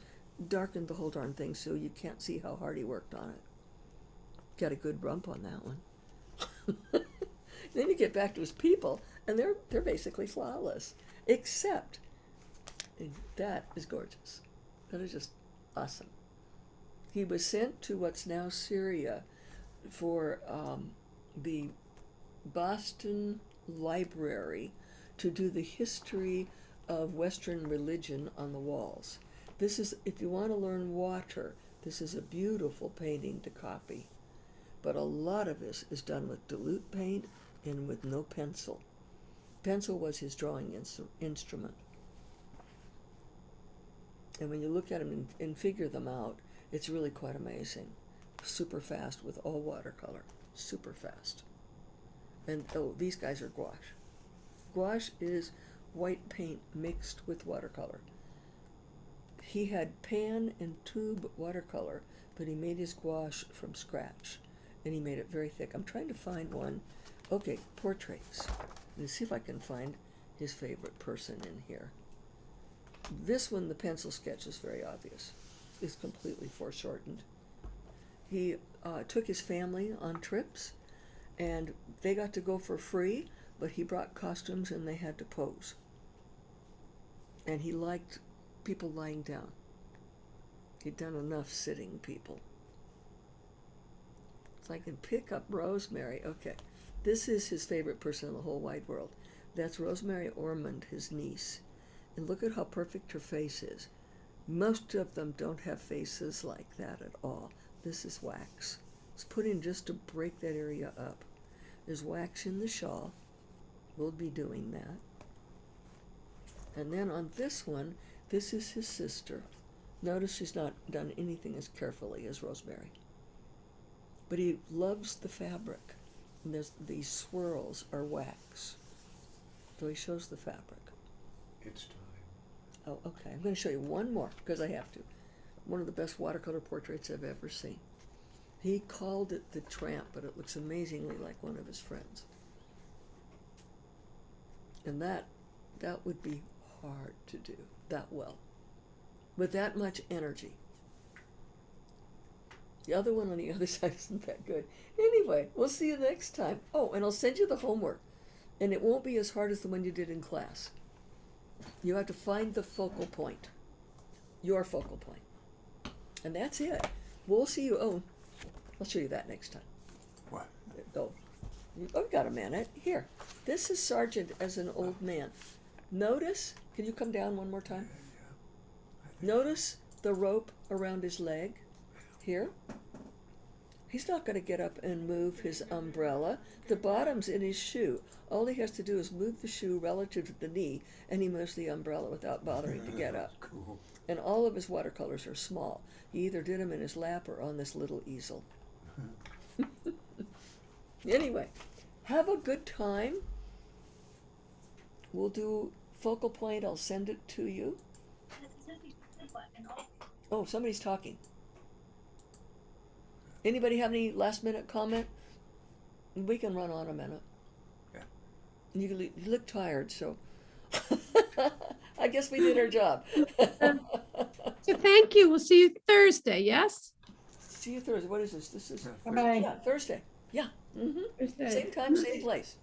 darkened the whole darn thing so you can't see how hard he worked on it. Got a good rump on that one. Then you get back to his people, and they're basically flawless, except that is gorgeous. That is just awesome. He was sent to what's now Syria for the Boston Library to do the history of Western religion on the walls. This is, if you want to learn water, this is a beautiful painting to copy. But a lot of this is done with dilute paint and with no pencil. Pencil was his drawing instrument. And when you look at them and figure them out, it's really quite amazing. Super fast with all watercolor. Super fast. And oh, these guys are gouache. Gouache is white paint mixed with watercolor. He had pan and tube watercolor, but he made his gouache from scratch. And he made it very thick. I'm trying to find one. Okay, portraits. Let's see if I can find his favorite person in here. This one, the pencil sketch, is very obvious. It's completely foreshortened. He took his family on trips, and they got to go for free, but he brought costumes and they had to pose. And he liked people lying down. He'd done enough sitting people. So I can pick up Rosemary. Okay, this is his favorite person in the whole wide world. That's Rosemary Ormond, his niece. And look at how perfect her face is. Most of them don't have faces like that at all. This is wax. It's put in just to break that area up. There's wax in the shawl. We'll be doing that. And then on this one, this is his sister. Notice she's not done anything as carefully as Rosemary. But he loves the fabric. And there's these swirls are wax. So he shows the fabric. It's time. Oh, okay. I'm going to show you one more, because I have to. One of the best watercolor portraits I've ever seen. He called it The Tramp, but it looks amazingly like one of his friends. And that would be hard to do that well, with that much energy. The other one on the other side isn't that good. Anyway, we'll see you next time. Oh, and I'll send you the homework, and it won't be as hard as the one you did in class. You have to find the focal point, your focal point. And that's it. We'll see you. Oh, I'll show you that next time. What? Oh, I've got a minute. Here. This is Sergeant as an old man. Notice, can you come down one more time? Notice the rope around his leg here. He's not going to get up and move his umbrella. The bottom's in his shoe. All he has to do is move the shoe relative to the knee, and he moves the umbrella without bothering to get up. Cool. And all of his watercolors are small. He either did them in his lap or on this little easel. Anyway, have a good time. We'll do focal point. I'll send it to you. Oh, somebody's talking. Anybody have any last minute comment? We can run on a minute. Yeah. You look tired, so I guess we did our job. So thank you. We'll see you Thursday, yes? See you Thursday. What is this? This is Bye-bye. yeah, Thursday. Yeah. Mm-hmm. Thursday. Same time, same place.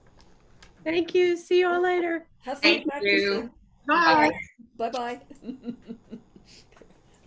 Thank you. See you all later. Have fun Thank practicing. you. Bye. Bye-bye.